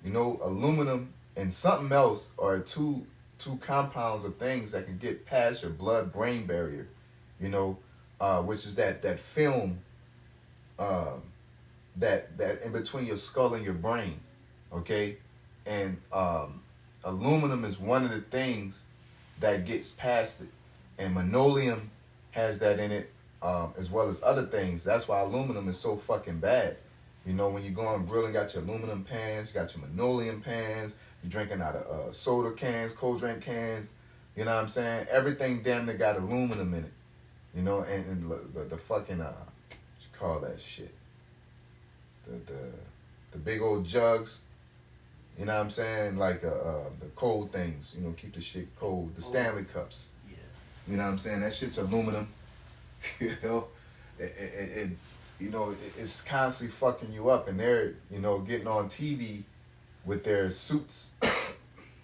You know, aluminum and something else are two compounds of things that can get past your blood-brain barrier, you know, which is that film that in between your skull and your brain, okay? And aluminum is one of the things that gets past it, and linoleum has that in it, as well as other things. That's why aluminum is so fucking bad. You know, when you go on grilling, got your aluminum pans, you got your linoleum pans, you're drinking out of soda cans, cold drink cans, you know what I'm saying? Everything damn near got aluminum in it, you know, and the fucking, what you call that shit? The big old jugs, you know what I'm saying? Like the cold things, you know, keep the shit cold. The Stanley cups. Yeah. You know what I'm saying? That shit's aluminum. You know? It's constantly fucking you up, and they're, you know, getting on TV with their suits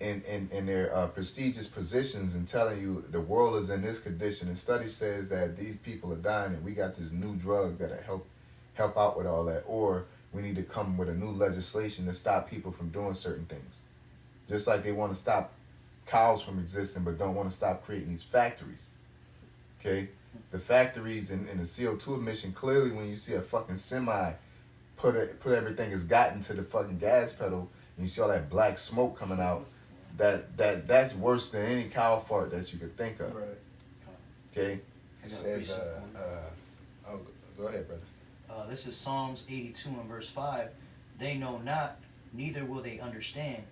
and their prestigious positions and telling you the world is in this condition. And study says that these people are dying, and we got this new drug that'll help out with all that. Or we need to come with a new legislation to stop people from doing certain things. Just like they want to stop cows from existing, but don't want to stop creating these factories. Okay? The factories and the CO2 emission, clearly when you see a fucking semi put everything it's gotten to the fucking gas pedal, and you see all that black smoke coming out, that's worse than any cow fart that you could think of. Right. Okay?
It says, go ahead, brother.
This is Psalms 82 and verse 5. They know not, neither will they understand.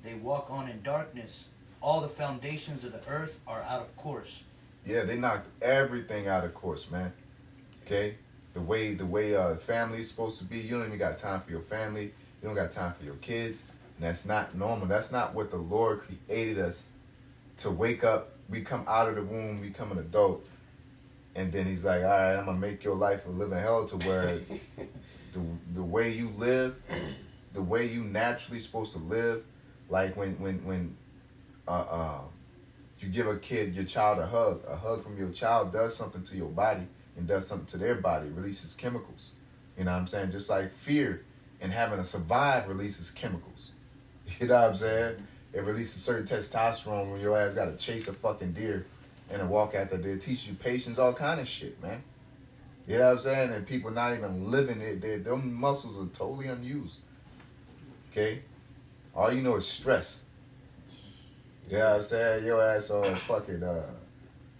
They walk on in darkness. All the foundations of the earth are out of course.
Yeah, they knocked everything out of course, man. Okay? The way family's supposed to be, you don't even got time for your family. You don't got time for your kids. And that's not normal. That's not what the Lord created us to wake up. We come out of the womb, we become an adult, And then he's like, all right, I'm gonna make your life a living hell to where the way you live, the way you naturally supposed to live, like when you give your child a hug from your child does something to your body and does something to their body, releases chemicals. You know what I'm saying? Just like fear and having to survive releases chemicals. You know what I'm saying? It releases certain testosterone when your ass got to chase a fucking deer and a walk after deer. It teaches you patience, all kind of shit, man. You know what I'm saying? And people not even living it. Their muscles are totally unused. Okay? All you know is stress. You know what I'm saying? Your ass on fucking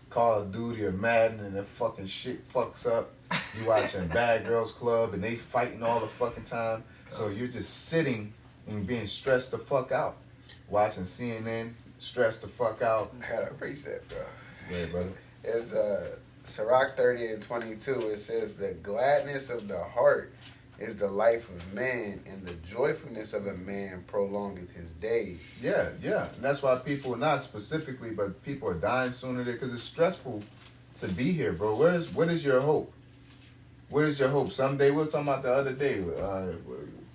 Call of Duty or Madden and that fucking shit fucks up. You watching Bad Girls Club and they fighting all the fucking time. So you're just sitting and being stressed the fuck out. Watching CNN, stressed the fuck out.
I gotta erase that, bro.
Yeah, brother.
It's Sirach 30:22. It says, the gladness of the heart is the life of man, and the joyfulness of a man prolongeth his days.
Yeah. And that's why people, not specifically, but people are dying sooner there because it's stressful to be here, bro. What is your hope? What is your hope? Someday, we were talking about the other day,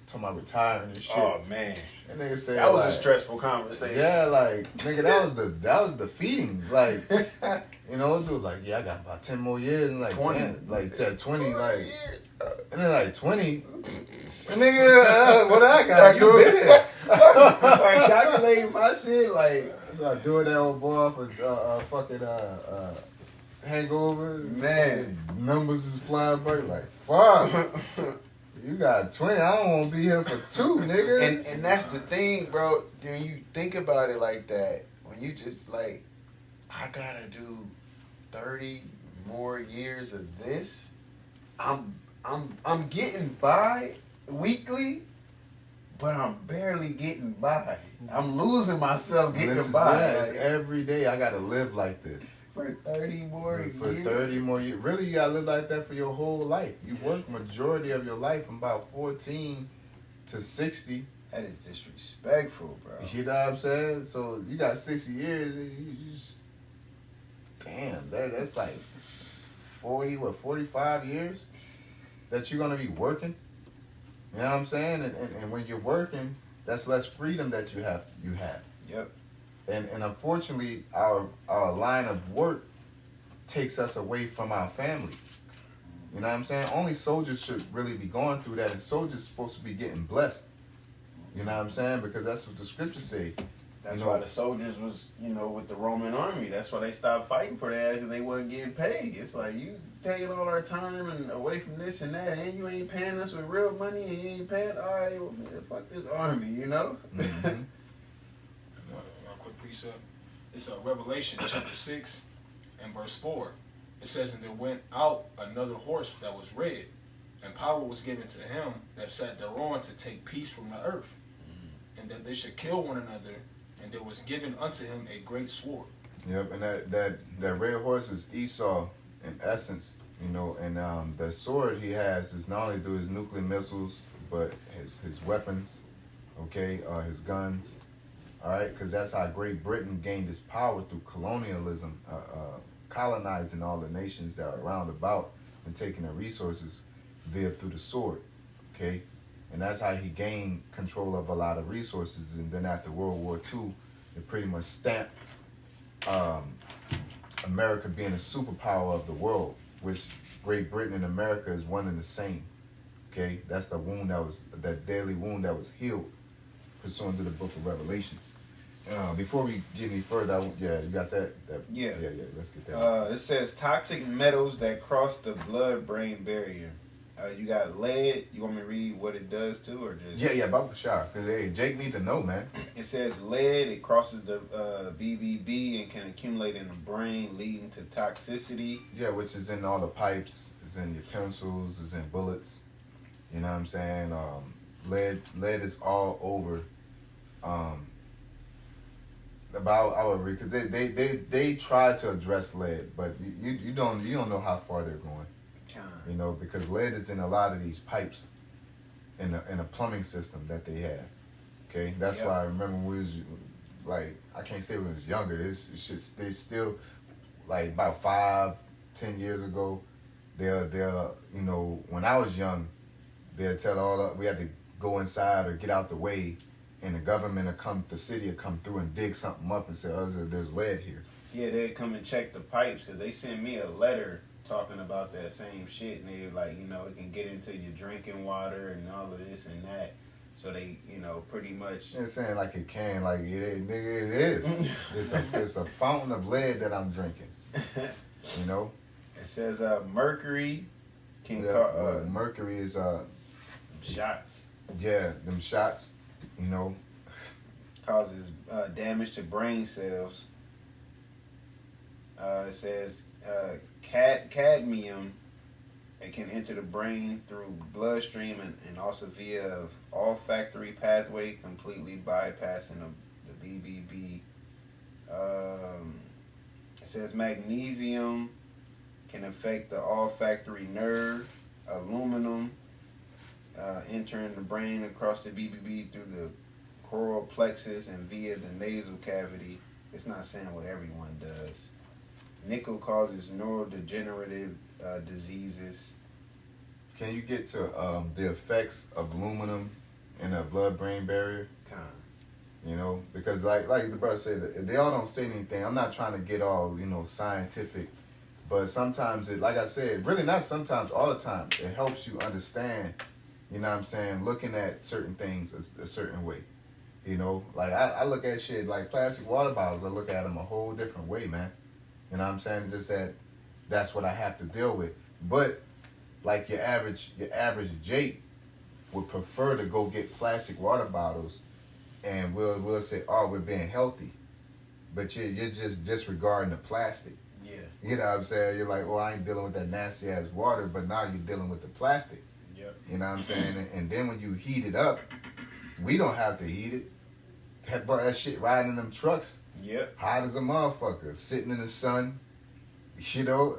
talking about retiring and shit.
Oh, man.
And nigga said,
That was
like,
a stressful conversation.
yeah, like, nigga, that was defeating. Like, you know, dude, like, yeah, I got about 10 more years. And like,
20.
man, like, 20, like, and then like 20. Nigga, what I got? You been it.
Like, calculating my shit, like,
So I doing that old boy for fucking hangover.
Man.
Numbers is flying by. Like, fuck. You got 20. I don't want to be here for 2, nigga.
and that's the thing, bro. When you think about it like that, when you just like, I gotta do 30 more years of this. I'm getting by weekly, but I'm barely getting by. I'm losing myself getting by.
It's every day I gotta live like this.
For 30 more years.
For 30 more years. Really, you gotta live like that for your whole life. You work majority of your life from about 14 to 60.
That is disrespectful, bro.
You know what I'm saying? So you got 60 years. You just, damn, that's like 45 years that you're gonna be working. You know what I'm saying? And when you're working, that's less freedom that you have.
Yep.
And unfortunately, our line of work takes us away from our family. You know what I'm saying? Only soldiers should really be going through that, and soldiers supposed to be getting blessed. You know what I'm saying? Because that's what the scriptures say.
That's
You know,
why the soldiers was, with the Roman army. That's why they stopped fighting for that, because they wasn't getting paid. It's like, you taking all our time and away from this and that, and you ain't paying us with real money, and you ain't paying, all right, well, man, fuck this army,
Mm-hmm.
A quick precept. It's Revelation chapter 6 and verse 4. It says, and there went out another horse that was red, and power was given to him that sat thereon to take peace from the earth, and that they should kill one another, and there was given unto him a great sword.
Yep, and that red horse is Esau in essence, and the sword he has is not only through his nuclear missiles, but his weapons, okay, his guns, all right, because that's how Great Britain gained its power through colonialism, colonizing all the nations that are around about and taking their resources through the sword, okay, and that's how he gained control of a lot of resources. And then after World War II, it pretty much stamped America being a superpower of the world, which Great Britain and America is one and the same. Okay, that's the wound that deadly wound that was healed pursuant to the book of Revelations. Before we get any further, you got that?
Yeah.
Let's get that.
It says toxic metals that cross the blood-brain barrier. You got lead. You want me to read what it does too, or just?
Yeah, about the shower. Because hey, Jake need to know, man.
It says lead. It crosses the BBB and can accumulate in the brain, leading to toxicity.
Yeah, which is in all the pipes, is in your pencils, is in bullets. You know what I'm saying? Lead is all over. I would read, because they try to address lead, but you don't know how far they're going. Because lead is in a lot of these pipes in a plumbing system that they have. Okay, that's why I remember when we was like, I can't say when we was younger. It's just they still like about 5 10 years ago, they'll you know, when I was young, they'll tell we had to go inside or get out the way, and the government will come, the city will come through and dig something up and say, oh, there's lead here.
Yeah, they'd come and check the pipes because they sent me a letter talking about that same shit, and they were like, you know, it can get into your drinking water and all of this and that. So they, you know, pretty much.
They're saying like it can, like nigga, it is. It's a fountain of lead that I'm drinking. You know.
It says mercury can
mercury is
shots.
Yeah, them shots. You know.
Causes damage to brain cells. It says cadmium. It can enter the brain through bloodstream and also via olfactory pathway, completely bypassing the BBB. It says magnesium can affect the olfactory nerve. Aluminum entering the brain across the BBB through the coral plexus and via the nasal cavity. It's not saying what everyone does. Nickel causes neurodegenerative diseases.
Can you get to the effects of aluminum in a blood-brain barrier? You know, because like the brother said, they all don't say anything. I'm not trying to get all, you know, scientific, but sometimes it, like I said, really not sometimes, all the time, it helps you understand, you know what I'm saying, looking at certain things a certain way. You know, like I look at shit like plastic water bottles, I look at them a whole different way, man. You know what I'm saying? Just that's what I have to deal with. But like your average Jake would prefer to go get plastic water bottles, and we'll say, oh, we're being healthy, but you're just disregarding the plastic.
Yeah.
You know what I'm saying? You're like, oh, I ain't dealing with that nasty ass water, but now you're dealing with the plastic.
Yep.
You know what I'm saying? And then when you heat it up, we don't have to heat it. That shit riding in them trucks.
Yep.
Hot as a motherfucker, sitting in the sun. You know,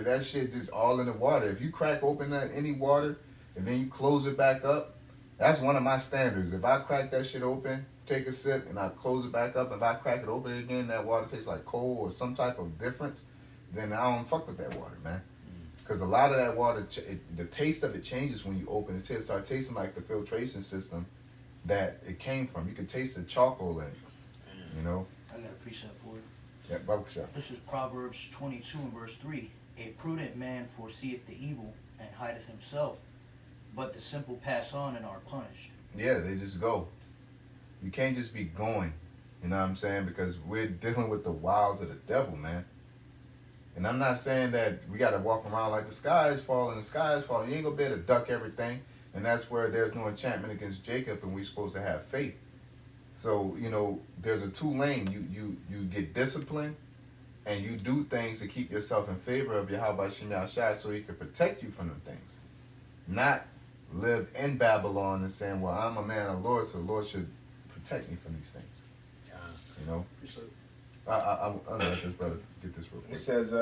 that shit just all in the water. If you crack open any water and then you close it back up, that's one of my standards. If I crack that shit open, take a sip, and I close it back up, if I crack it open again, that water tastes like cold or some type of difference, then I don't fuck with that water, man. Because a lot of that water, the taste of it changes when you open it. It starts tasting like the filtration system that it came from. You can taste the charcoal in it, you know.
I got a precept for it.
Yeah, Bible shot.
This is Proverbs 22 and verse 3. A prudent man foreseeth the evil and hideth himself, but the simple pass on and are punished.
Yeah, they just go. You can't just be going, you know what I'm saying? Because we're dealing with the wiles of the devil, man. And I'm not saying that we got to walk around like the sky is falling, the sky is falling. You ain't going to be able to duck everything. And that's where there's no enchantment against Jacob, and we're supposed to have faith. So, you know, there's a two-lane. You get disciplined, and you do things to keep yourself in favor of Yahweh Shem Shai so he can protect you from them things. Not live in Babylon and saying, well, I'm a man of the Lord, so the Lord should protect me from these things. You know? I'm going to let this brother get this real quick.
It says,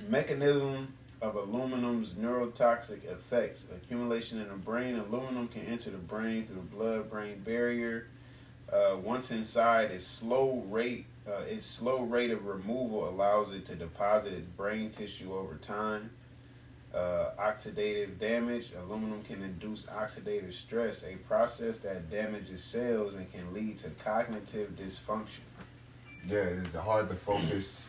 mechanism of aluminum's neurotoxic effects. Accumulation in the brain. Aluminum can enter the brain through the blood-brain barrier. Once inside, its slow rate of removal allows it to deposit its brain tissue over time. Oxidative damage. Aluminum can induce oxidative stress, a process that damages cells and can lead to cognitive dysfunction.
Yeah, it's hard to focus.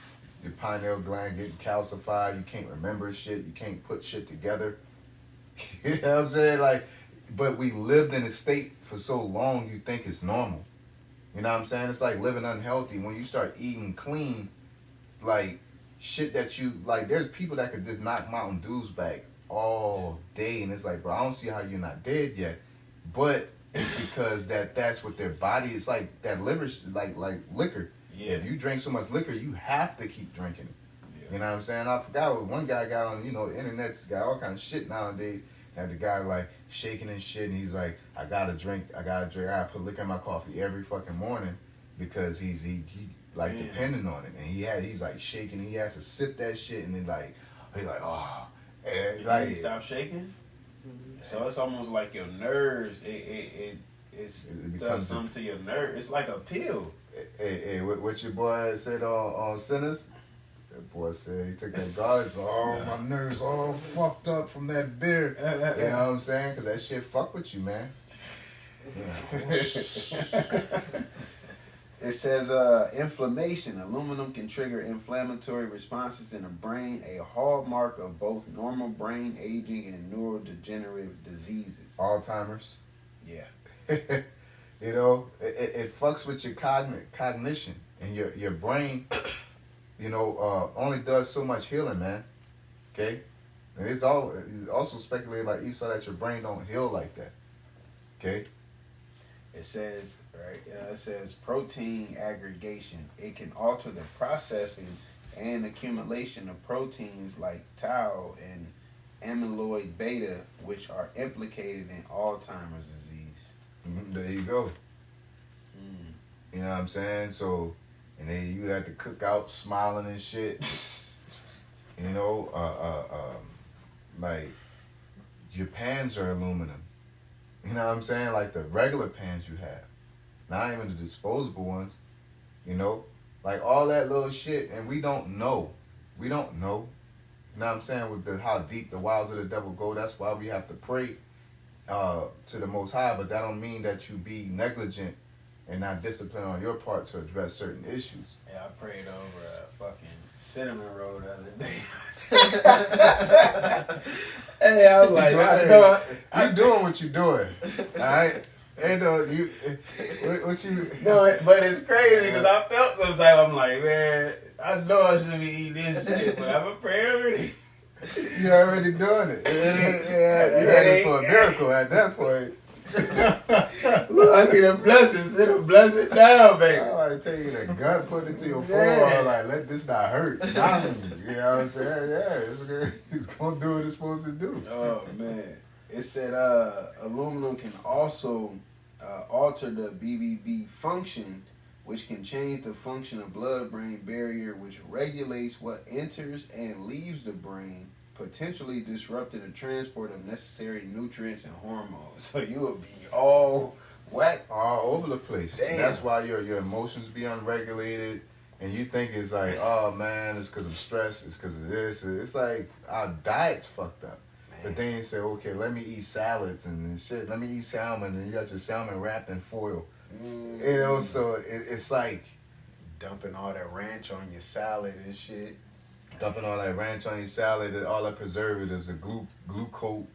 Your pineal gland getting calcified. You can't remember shit. You can't put shit together. You know what I'm saying? Like, but we lived in a state for so long, you think it's normal. You know what I'm saying? It's like living unhealthy. When you start eating clean, like shit that you like, there's people that could just knock Mountain Dews back all day, and it's like, bro, I don't see how you're not dead yet. But it's because that's what their body is like. That liver, like liquor.
Yeah.
If you drink so much liquor, you have to keep drinking it.
Yeah.
You know what I'm saying? I forgot what one guy got on, you know, the internet's got all kind of shit nowadays. Had the guy like shaking and shit, and he's like, I gotta drink, I gotta put liquor in my coffee every fucking morning because he like depending on it. And he's like shaking, he has to sip that shit, and then he's like, oh. And like,
you stop shaking? So it's almost like your nerves, it does something to your nerves. It's like a pill.
Hey, what your boy said on Sinners? That boy said he took that garlic. Oh, my nerves all fucked up from that beer. You know what I'm saying? Because that shit fuck with you, man.
It says inflammation. Aluminum can trigger inflammatory responses in the brain, a hallmark of both normal brain aging and neurodegenerative diseases.
Alzheimer's.
Yeah.
You know, it fucks with your cognition and your brain. You know, only does so much healing, man. Okay, and it's also speculated by Esau that your brain don't heal like that. Okay.
It says it says protein aggregation. It can alter the processing and accumulation of proteins like tau and amyloid beta, which are implicated in Alzheimer's disease.
There you go. You know what I'm saying? So, and then you had to cook out smiling and shit. You know, like your pans are aluminum. You know what I'm saying? Like the regular pans you have. Not even the disposable ones. You know? Like all that little shit, and we don't know. We don't know. You know what I'm saying? With how deep the wiles of the devil go, that's why we have to pray to the Most High, but that don't mean that you be negligent and not disciplined on your part to address certain issues.
Yeah, I prayed over a fucking cinnamon roll the other day. Hey, I was like,
you doing what you doing, all right? And what you?
No, but it's crazy because I felt sometimes I'm like, man, I know I shouldn't be eating this shit, but I'm a prayer already.
You already doing it. You ready for a miracle at that point.
Look, I need a blessing. Send a blessing down, baby.
I like taking a gun, put it to your forearm, like let this not hurt. You know what I'm saying? Yeah, it's gonna do what it's supposed to do.
Oh man, it said aluminum can also alter the BBB function, which can change the function of blood-brain barrier, which regulates what enters and leaves the brain, potentially disrupting the transport of necessary nutrients and hormones. So you will be all whack,
all over the place.
Damn.
That's why your emotions be unregulated, and you think it's like, oh man, it's because of stress, it's because of this. It's like our diet's fucked up. Man. But then you say, okay, let me eat salads and shit. Let me eat salmon, and you got your salmon wrapped in foil. You know, so it's like
dumping all that ranch on your salad and shit.
Dumping all that ranch on your salad, and all the preservatives, the glucose,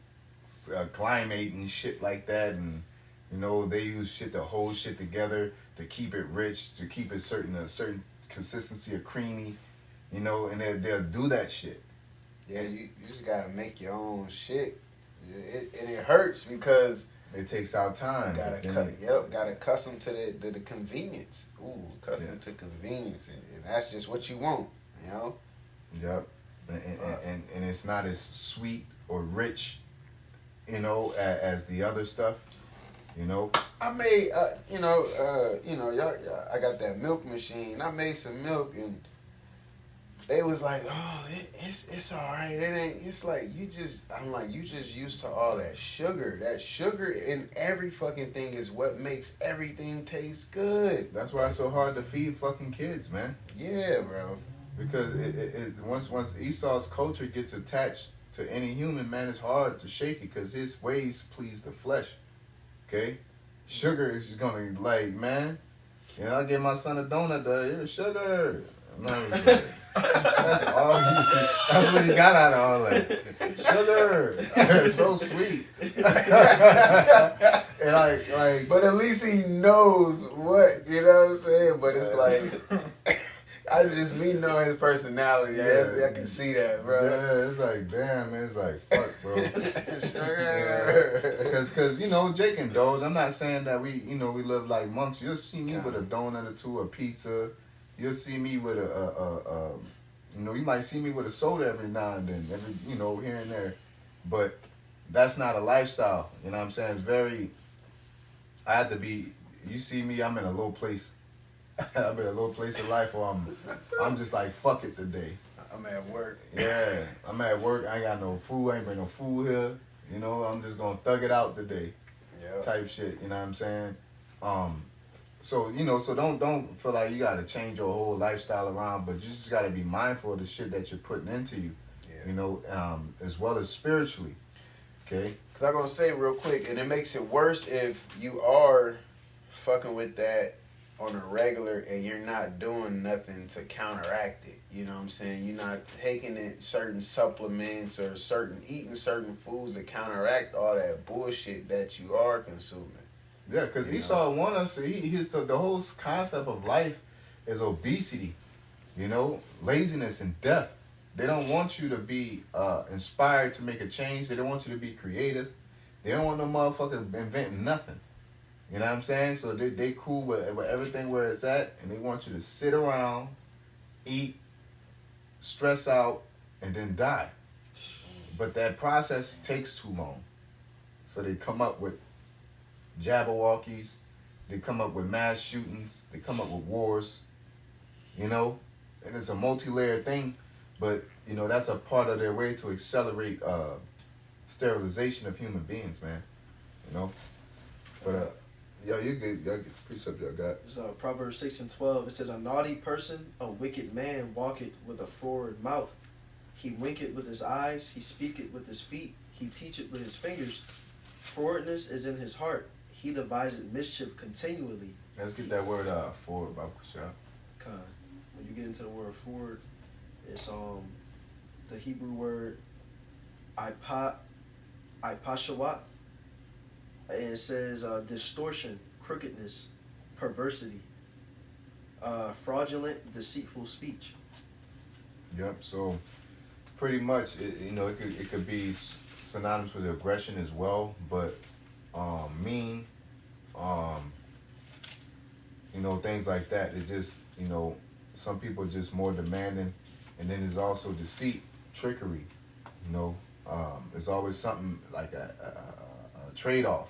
climate and shit like that, and you know they use shit to hold shit together to keep it rich, to keep it a certain consistency of creamy, you know, and they'll do that shit.
Yeah, you just gotta make your own shit, and it hurts because
it takes out time.
Gotta custom to the convenience. Ooh, custom to convenience, and that's just what you want, you know.
Yep, and it's not as sweet or rich, you know, as the other stuff, you know.
I made, y'all, I got that milk machine. I made some milk, and they was like, "Oh, it's all right. It ain't. It's like I'm like, you just used to all that sugar. That sugar in every fucking thing is what makes everything taste good.
That's why it's so hard to feed fucking kids, man.
Yeah, bro.
Because once Esau's culture gets attached to any human, man, it's hard to shake it because his ways please the flesh. Okay? Sugar is just gonna be like, man, you know, I give my son a donut, here's sugar. That's all that's what he got out of all that. Sugar. It's so sweet. And like
but at least he knows what, you know what I'm saying? But it's like I just me knowing his personality, I can see that, bro.
Yeah, it's like, damn, man, it's like, fuck, bro. Because, you know, Jake and Doge, I'm not saying that we live like monks. You'll see me with a donut or two, a pizza. You'll see me with you might see me with a soda every now and then, here and there. But that's not a lifestyle, you know what I'm saying? It's very, I have to be, you see me, I'm in a low place. I'm in a low place in life where I'm just like, fuck it today.
I'm at work.
Yeah, I'm at work. I ain't got no food. I ain't bring no food here. You know, I'm just gonna thug it out today.
Yeah.
Type shit. You know what I'm saying? So so don't feel like you gotta change your whole lifestyle around, but you just gotta be mindful of the shit that you're putting into you.
Yeah.
As well as spiritually. Okay.
Cause I'm gonna say real quick, and it makes it worse if you are fucking with that on a regular and you're not doing nothing to counteract it. You know what I'm saying? You're not taking it certain supplements or eating certain foods to counteract all that bullshit that you are consuming.
Yeah, because Esau want us to, the whole concept of life is obesity, laziness and death. They don't want you to be inspired to make a change. They don't want you to be creative. They don't want no motherfucker inventing nothing. You know what I'm saying? So they cool with everything where it's at, and they want you to sit around, eat, stress out, and then die. But that process takes too long. So they come up with Jabberwockies, they come up with mass shootings, they come up with wars, and it's a multi-layered thing, but that's a part of their way to accelerate sterilization of human beings, man. But yo, you good? Y'all get the precept y'all got.
It's, Proverbs 6:12. It says, "A naughty person, a wicked man, walketh with a forward mouth. He winketh with his eyes, he speaketh with his feet, he teacheth with his fingers. Forwardness is in his heart. He deviseth mischief continually."
Let's get that word forward, Bob Kushal.
When you get into the word forward, it's the Hebrew word ipashawat. And it says distortion, crookedness, perversity, fraudulent, deceitful speech.
Yep. So pretty much, it could be synonymous with aggression as well, but mean, things like that. It's just some people are just more demanding, and then there's also deceit, trickery. It's always something like a trade-off.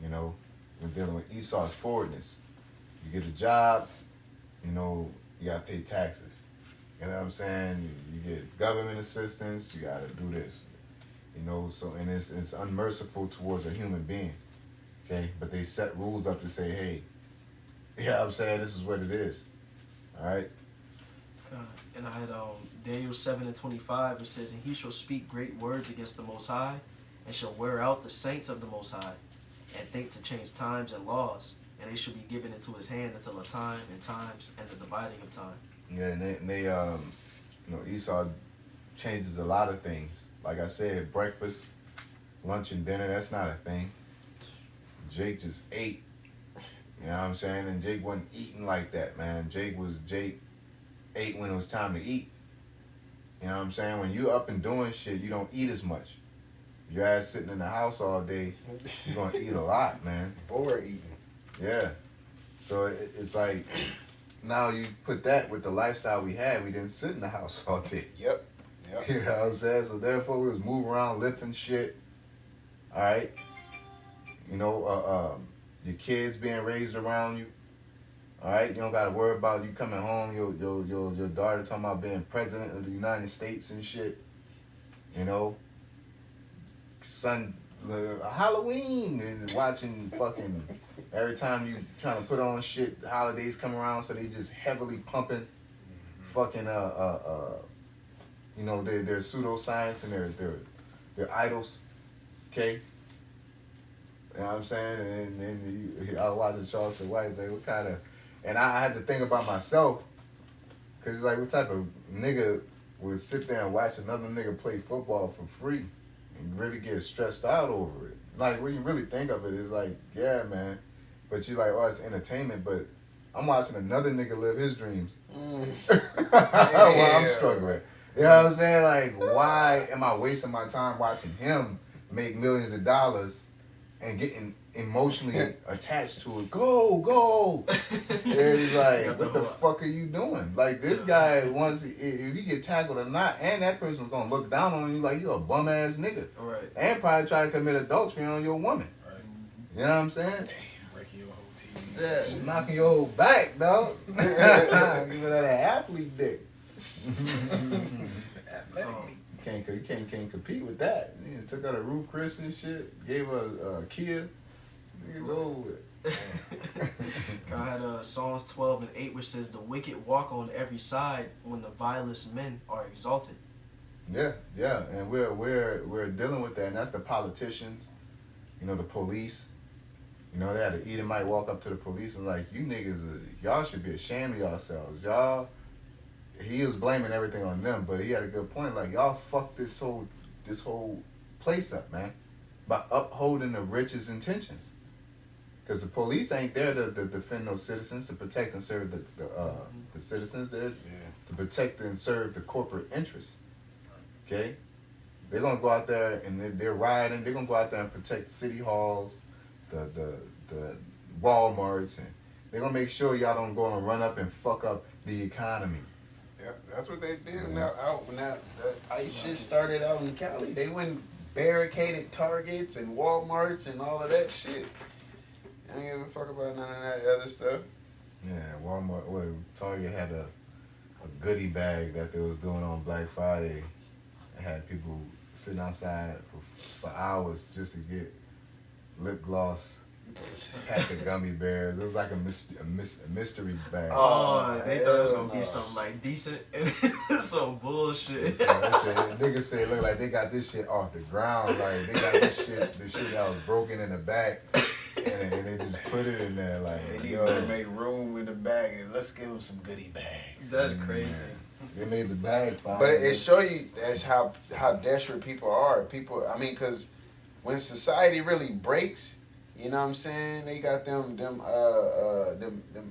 We're dealing with Esau's forwardness. You get a job, you gotta pay taxes. You know what I'm saying? You get government assistance, you gotta do this. So and it's unmerciful towards a human being. Okay? But they set rules up to say, hey, this is what it is. Alright?
And I had Daniel 7:25. It says, "And he shall speak great words against the Most High, and shall wear out the saints of the Most High, and think to change times and laws, and they shall be given into his hand until a time and times and the dividing of time."
Yeah, and they Esau changes a lot of things. Like I said, breakfast, lunch, and dinner, that's not a thing. Jake just ate. You know what I'm saying? And Jake wasn't eating like that, man. Jake ate when it was time to eat. You know what I'm saying? When you up and doing shit, you don't eat as much. Your ass sitting in the house all day, you're going to eat a lot, man.
Bored eating.
Yeah. So it's like, now you put that with the lifestyle we had, we didn't sit in the house all day.
Yep.
You know what I'm saying? So therefore, we was moving around, lifting shit. All right? Your kids being raised around you. All right? You don't got to worry about you coming home, your daughter talking about being president of the United States and shit. Halloween and watching fucking every time you trying to put on shit, the holidays come around, so they just heavily pumping fucking their pseudoscience and their idols. Okay? You know what I'm saying? And I was watching Charleston White say, what kind of, and I had to think about myself, because it's like, what type of nigga would sit there and watch another nigga play football for free and really get stressed out over it? Like, when you really think of it, it's like, yeah, man. But you're like, oh, it's entertainment, but I'm watching another nigga live his dreams while I'm struggling. You know what I'm saying? Like, why am I wasting my time watching him make millions of dollars and getting emotionally attached to it? Go! It's like, what the fuck are you doing? Like, this guy, once, if you get tackled or not, and that person's gonna look down on you like you're a bum ass nigga.
Right.
And probably try to commit adultery on your woman.
Right.
You know what I'm saying?
Breaking your whole TV.
Yeah, knocking your whole back, dog. Give me that athlete dick. You can't compete with that. Took out a Ruth Chris and shit. Gave her a Kia. Niggas over with.
God had Psalms 12:8, which says, "The wicked walk on every side when the vilest men are exalted."
Yeah, yeah, and we're dealing with that, and that's the politicians, you know, the police. You know, they had an Edomite walk up to the police and like, you niggas, y'all should be ashamed of yourselves. Y'all, he was blaming everything on them, but he had a good point. Like, y'all fucked this whole place up, man, by upholding the rich's intentions. Because the police ain't there to defend those citizens, to protect and serve the citizens. They're to protect and serve the corporate interests. Okay? They're going to go out there and they're rioting. They're going to go out there and protect city halls, the Walmarts, and they're going to make sure y'all don't go and run up and fuck up the economy.
Yep, that's what they did. When that ICE shit started out in Cali, they went barricaded Targets and Walmarts and all of that shit. I ain't give a fuck about none of that other stuff.
Yeah, Target had a goodie bag that they was doing on Black Friday. It had people sitting outside for hours just to get lip gloss, pack of gummy bears. It was like a mystery bag.
Oh, they thought it was gonna be something like decent and some bullshit.
Niggas say look like they got this shit off the ground. Like they got the shit that was broken in the back, and they just put it in there. Like
they need to make room in the bag and let's give them some goodie bags.
That's crazy.
They made the bag fire.
But it show you that's how desperate people are. People, I mean, because when society really breaks, you know what I'm saying? They got them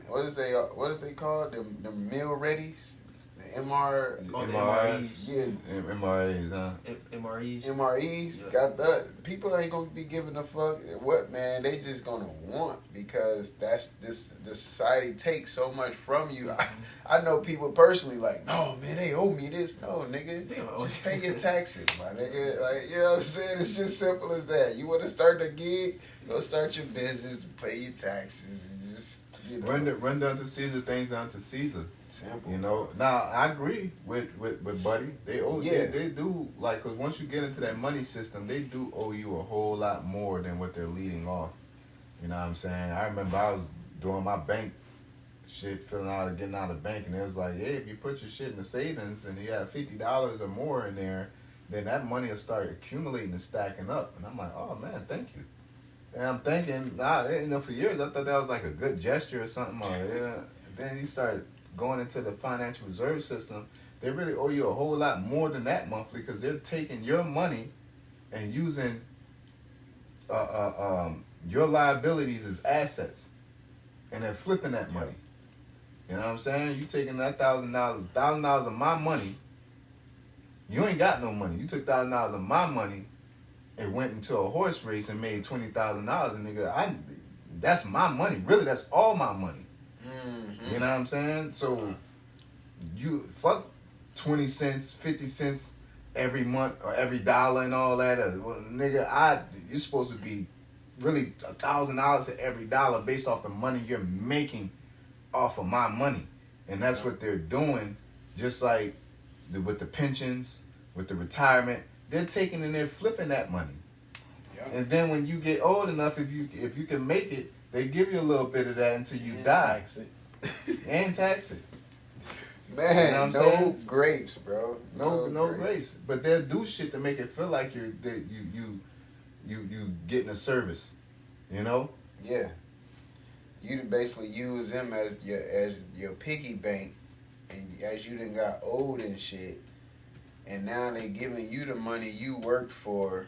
what is they called? Them meal readies, the
MREs.
Yeah,
MREs, huh?
MREs.
Yeah. Got that. People ain't gonna be giving a fuck what, man. They just gonna want, because the society takes so much from you. I know people personally like, no man, they owe me this. No nigga, just pay your taxes, my nigga. Like, you know what I'm saying? It's just simple as that. You want to start a gig, go start your business, pay your taxes, and just, you know.
Run down to Caesar, things down to Caesar.
Simple.
You know. Now I agree with Buddy. They owe.
Yeah.
They do, like, cause once you get into that money system, they do owe you a whole lot more than what they're leading off. You know what I'm saying? I remember I was doing my bank shit, getting out of the bank, and it was like, hey, if you put your shit in the savings and you have $50 or more in there, then that money will start accumulating and stacking up. And I'm like, oh man, thank you. And I'm thinking, for years I thought that was like a good gesture or something. Then you start going into the financial reserve system, they really owe you a whole lot more than that monthly, because they're taking your money and using your liabilities as assets, and they're flipping that money. You know what I'm saying? You taking that $1,000 of my money. You ain't got no money. You took $1,000 of my money and went into a horse race and made $20,000, and nigga, that's my money. Really, that's all my money. Mm-hmm. You know what I'm saying? So you fuck 20 cents, 50 cents every month or every dollar and all that. Well, nigga, you're supposed to be really $1,000 to every dollar based off the money you're making off of my money. And that's what they're doing, just like with the pensions, with the retirement. They're taking and they're flipping that money. Yep. And then when you get old enough, if you can make it, they give you a little bit of that until you die.
Tax it.
And tax it.
Man,
you know
no
saying?
Grapes, bro.
No grapes. But they'll do shit to make it feel like you getting a service. You know?
Yeah. You basically use them as your piggy bank, and as you done got old and shit, and now they giving you the money you worked for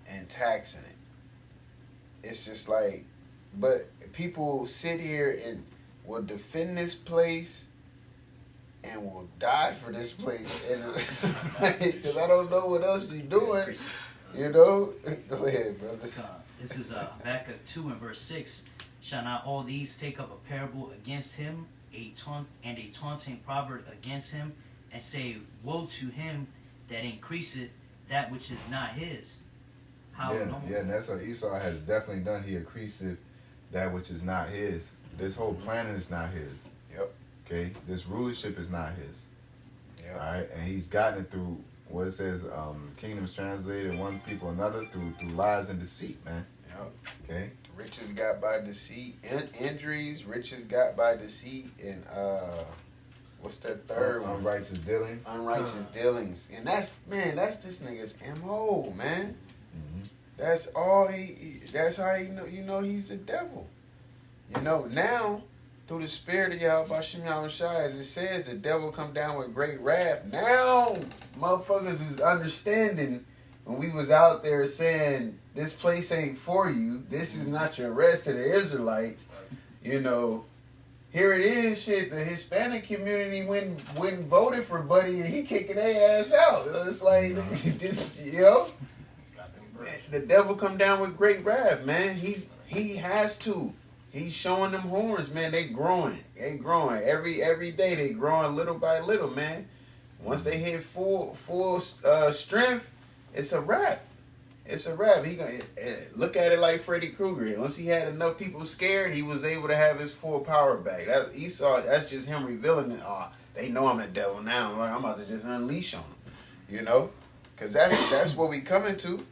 and taxing it. It's just like, but people sit here and will defend this place and will die for this place, and because I don't know what else you're doing, you know. Go ahead, brother.
This is Habakkuk 2 and verse 6. Shall not all these take up a parable against him, a taunting proverb against him, and say, woe to him that increaseth that which is not his?
And that's what Esau has definitely done. He increaseth that which is not his. This whole planet is not his.
Yep.
Okay? This rulership is not his.
Yep.
All right? And he's gotten it through what it says, kingdoms translated one people another through lies and deceit, man.
Yep.
Okay?
Rich Riches got by deceit and injuries. Riches got by deceit and what's that third one?
Unrighteous dealings.
Unrighteous dealings. And that's this nigga's MO, man.
Mm-hmm.
That's all that's how you know he's the devil. You know, now through the spirit of Yahweh Shem Yahushua, as it says, the devil come down with great wrath. Now motherfuckers is understanding when we was out there saying this place ain't for you, this is not your rest to the Israelites, you know. Here it is, shit. The Hispanic community went and voted for Buddy, and he kicking their ass out. It's like this, you know. The devil come down with great wrath, man. He has to. He's showing them horns, man. They growing. Every day. They growing little by little, man. Once they hit full strength, it's a wrap. It's a wrap. He gonna look at it like Freddy Krueger. Once he had enough people scared, he was able to have his full power back. That's just him revealing it. Oh, they know I'm the devil now. I'm about to just unleash on them. You know, because that's what we coming to.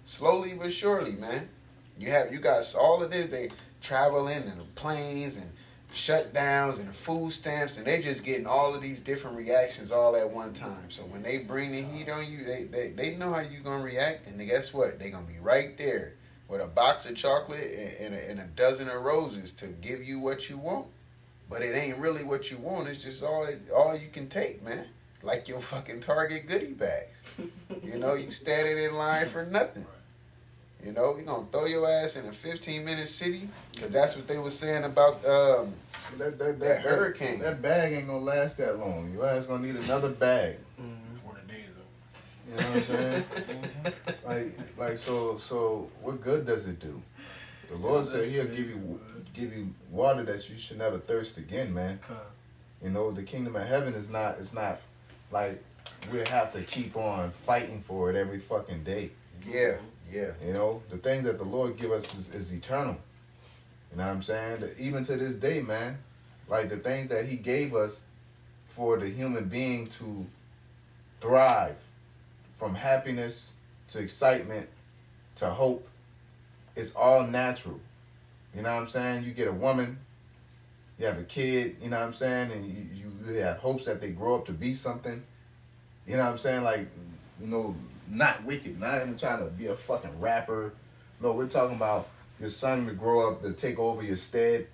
Slowly but surely, man. You got all of this. They traveling and the planes and shutdowns and food stamps, and they just getting all of these different reactions all at one time. So when they bring the heat on you, they know how you gonna react, and guess what? They gonna be right there with a box of chocolate and a dozen of roses to give you what you want. But it ain't really what you want. It's just all you can take, man. Like your fucking Target goodie bags. You know, you standing in line for nothing. You know, you're going to throw your ass in a 15-minute city, because that's what they were saying about that hurricane.
That bag ain't going to last that long. Your ass going to need another bag.
Before the day is over.
You know what I'm saying? like so what good does it do? The Lord said he'll give you water that you should never thirst again, man. You know, the kingdom of heaven is not like we have to keep on fighting for it every fucking day.
Yeah.
You know, the things that the Lord give us is eternal. You know what I'm saying? Even to this day, man, like the things that he gave us for the human being to thrive, from happiness to excitement to hope, it's all natural. You know what I'm saying? You get a woman, you have a kid, you know what I'm saying? And you have hopes that they grow up to be something. You know what I'm saying? Like, you know, not wicked, not even trying to be a fucking rapper. No, we're talking about your son to grow up to take over your stead.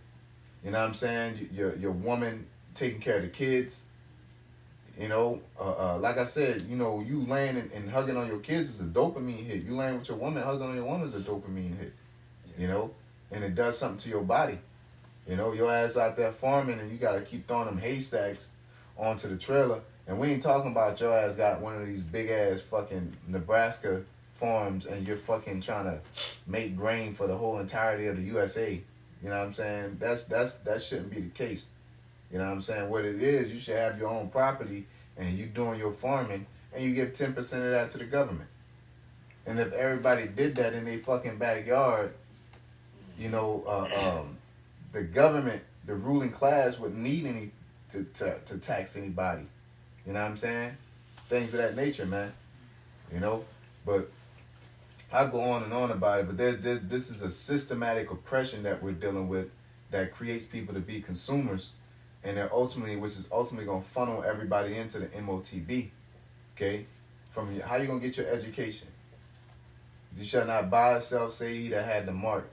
You know what I'm saying? Your woman taking care of the kids. You know, like I said, you know, you laying and hugging on your kids is a dopamine hit. You laying with your woman, hugging on your woman is a dopamine hit. You know, and it does something to your body. You know, your ass out there farming and you got to keep throwing them haystacks onto the trailer. And we ain't talking about your ass got one of these big ass fucking Nebraska farms and you're fucking trying to make grain for the whole entirety of the USA. You know what I'm saying? That shouldn't be the case. You know what I'm saying? What it is, you should have your own property and you doing your farming and you give 10% of that to the government. And if everybody did that in their fucking backyard, you know, the government, the ruling class wouldn't need any to tax anybody. You know what I'm saying? Things of that nature, man. You know? But I go on and on about it, but this is a systematic oppression that we're dealing with that creates people to be consumers, and which is ultimately going to funnel everybody into the MOTB. Okay? From how you going to get your education? You shall not buy or sell, say he that had the mark.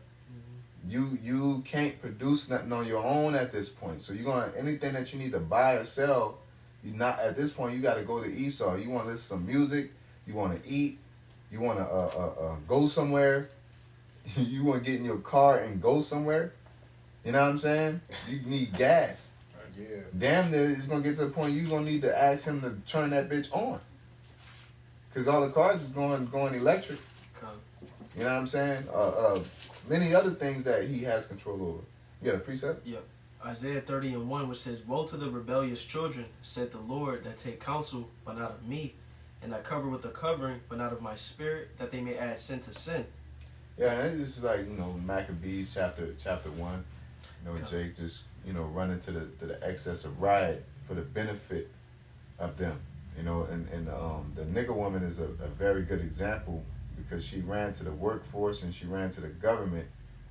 You can't produce nothing on your own at this point. So anything that you need to buy or sell, you not at this point. You got to go to Esau. You want to listen to some music. You want to eat. You want to go somewhere. You want to get in your car and go somewhere. You know what I'm saying? You need gas.
Yeah.
Damn near it's gonna get to the point you're gonna need to ask him to turn that bitch on. Cause all the cars is going electric. You know what I'm saying? Many other things that he has control over. You got a precept?
Yep. Isaiah 30:1, which says, "Woe to the rebellious children, said the Lord, that take counsel, but not of me, and that cover with a covering, but not of my spirit, that they may add sin to sin."
Yeah, and this is like, you know, Maccabees chapter 1. You know, Jake just, you know, running to the excess of riot for the benefit of them. You know, and the nigger woman is a very good example, because she ran to the workforce and she ran to the government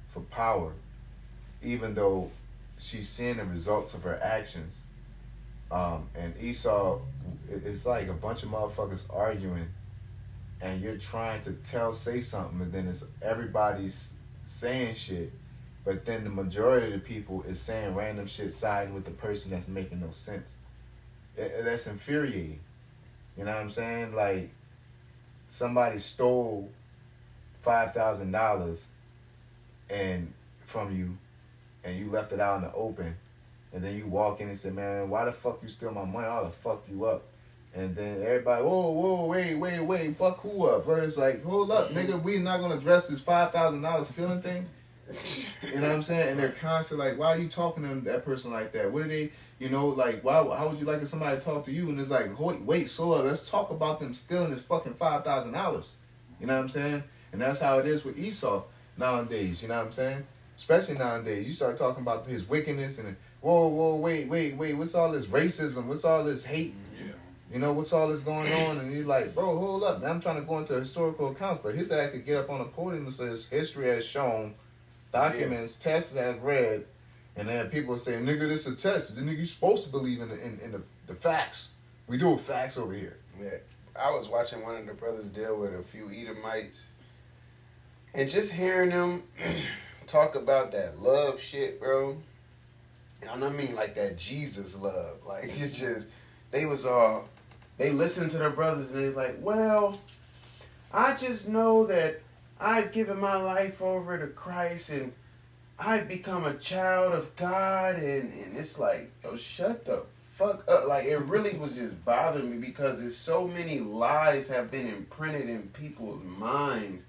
for power, even though she's seeing the results of her actions. And Esau, it's like a bunch of motherfuckers arguing, and you're trying to say something, and then it's everybody's saying shit, but then the majority of the people is saying random shit siding with the person that's making no sense. That's infuriating. You know what I'm saying? Like, somebody stole $5,000 and from you, and you left it out in the open, and then you walk in and say, man, why the fuck you steal my money? I'll fuck you up. And then everybody, whoa, wait, fuck who up? But it's like, hold up, nigga, we not gonna address this $5,000 stealing thing. You know what I'm saying? And they're constantly like, why are you talking to that person like that? What are they, like, how would you like if somebody talk to you? And it's like, wait, slow up, let's talk about them stealing this fucking $5,000. You know what I'm saying? And that's how it is with Esau nowadays, you know what I'm saying? Especially nowadays, you start talking about his wickedness and, whoa, wait, what's all this racism? What's all this hate? What's all this going on? And he's like, bro, hold up, man, I'm trying to go into historical accounts, but his act could get up on the podium and says, history has shown, documents, tests have read, and then people say, nigga, this is a test. The nigga, you supposed to believe in the facts. We do facts over here.
Yeah. I was watching one of the brothers deal with a few Edomites, and just hearing them talk about that love shit, bro. And I mean like that Jesus love. Like, it's just, they listened to their brothers and they was like, well, I just know that I've given my life over to Christ and I've become a child of God, and it's like, oh, shut the fuck up. Like, it really was just bothering me because there's so many lies have been imprinted in people's minds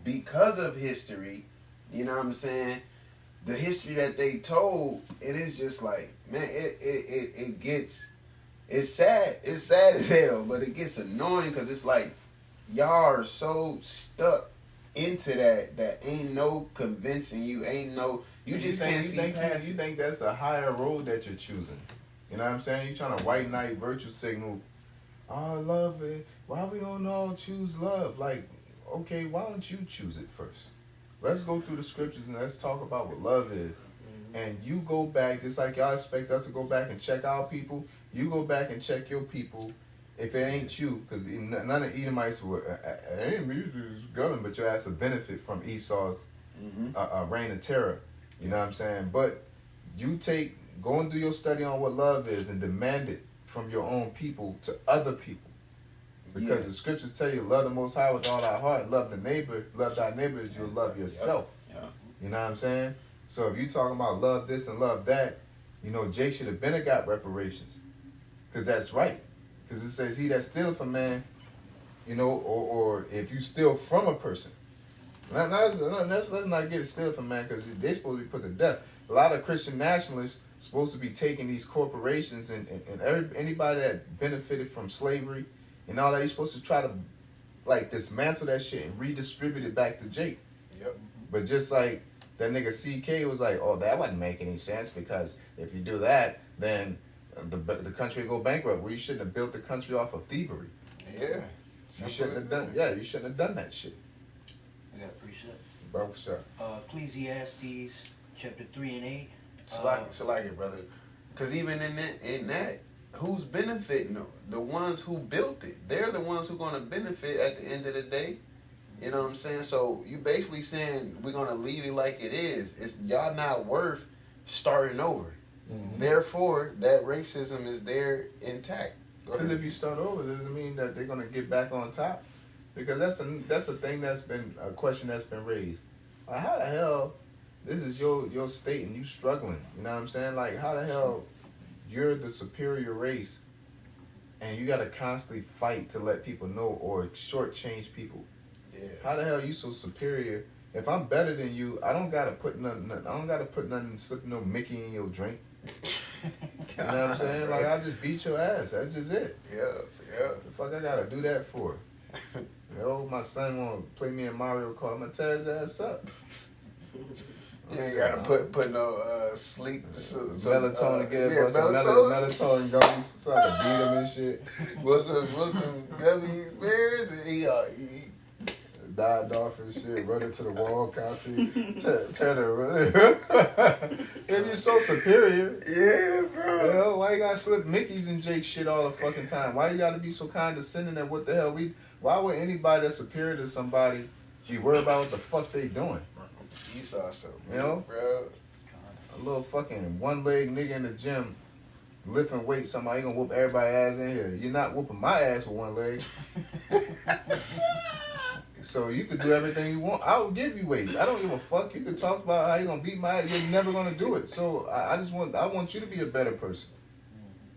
because of history. You know what I'm saying? The history that they told, it is just like, man, it gets, it's sad as hell, but it gets annoying because it's like, y'all are so stuck into that ain't no convincing you, you just can't see past.
You think that's a higher road that you're choosing. You know what I'm saying? You trying to white knight virtue signal, oh, love it. Why we don't all choose love? Like, okay, why don't you choose it first? Let's go through the scriptures and let's talk about what love is. Mm-hmm. And you go back, just like y'all expect us to go back and check our people, you go back and check your people. If it ain't you, because none of Edomites were, it ain't me, it's government, but your ass will benefit from Esau's reign of terror. You know what I'm saying? But you go and do your study on what love is and demand it from your own people to other people. Because the scriptures tell you, love the Most High with all thy heart, love thy neighbor as you'll love yourself.
Yep.
You know what I'm saying? So if you talking about love this and love that, Jake should have been got reparations. Because that's right. Because it says, he that stealeth from man, or if you steal from a person. Let's not get it steal from man, because they're supposed to be put to death. A lot of Christian nationalists supposed to be taking these corporations and anybody that benefited from slavery and all that, you're supposed to try to dismantle that shit and redistribute it back to Jake.
Yep.
But just like that nigga CK was like, oh, that wouldn't make any sense, because if you do that, then the country will go bankrupt. Well, you shouldn't have built the country off of thievery.
Yeah.
You shouldn't have done. Yeah, you shouldn't have done that shit.
I got a precept.
Bro, sure.
Ecclesiastes chapter 3 and 8.
It's like it, brother. Because even in that, who's benefiting? The ones who built it. They're the ones who are going to benefit at the end of the day. You know what I'm saying? So you basically saying we're going to leave it like it is. It's y'all not worth starting over. Mm-hmm. Therefore, that racism is there intact.
Because if you start over, doesn't mean that they're going to get back on top. Because that's a thing that's been a question that's been raised. Like, how the hell this is your state and you struggling? You know what I'm saying? Like, how the hell you're the superior race and you got to constantly fight to let people know or shortchange people?
Yeah. How
the hell you so superior? If I'm better than you, I don't gotta put nothing, slip no Mickey in your drink. You know what I'm saying? Like, I just beat your ass. That's just it.
Yeah.
The fuck I gotta do that for? My son wanna play me in Mario Kart, I'm gonna tear his ass up.
You ain't gotta put no sleep
melatonin together, melatonin gummies so I can beat him and shit.
What's some gummy bears? And he
died off and shit, run into the wall, constantly, tear the. If you're so superior,
Yeah, bro.
you know, why you gotta slip Mickey's and Jake shit all the fucking time? Why you gotta be so condescending at what the hell why would anybody that's superior to somebody be worried about what the fuck they doing?
Esau so
You know?
bro.
A little fucking one-leg nigga in the gym lifting weights, somebody gonna whoop everybody's ass in here. You're not whooping my ass with one leg. So you could do everything you want. I will give you weights. I don't give a fuck. You can talk about how you gonna beat my ass. You're never gonna do it. So I want you to be a better person.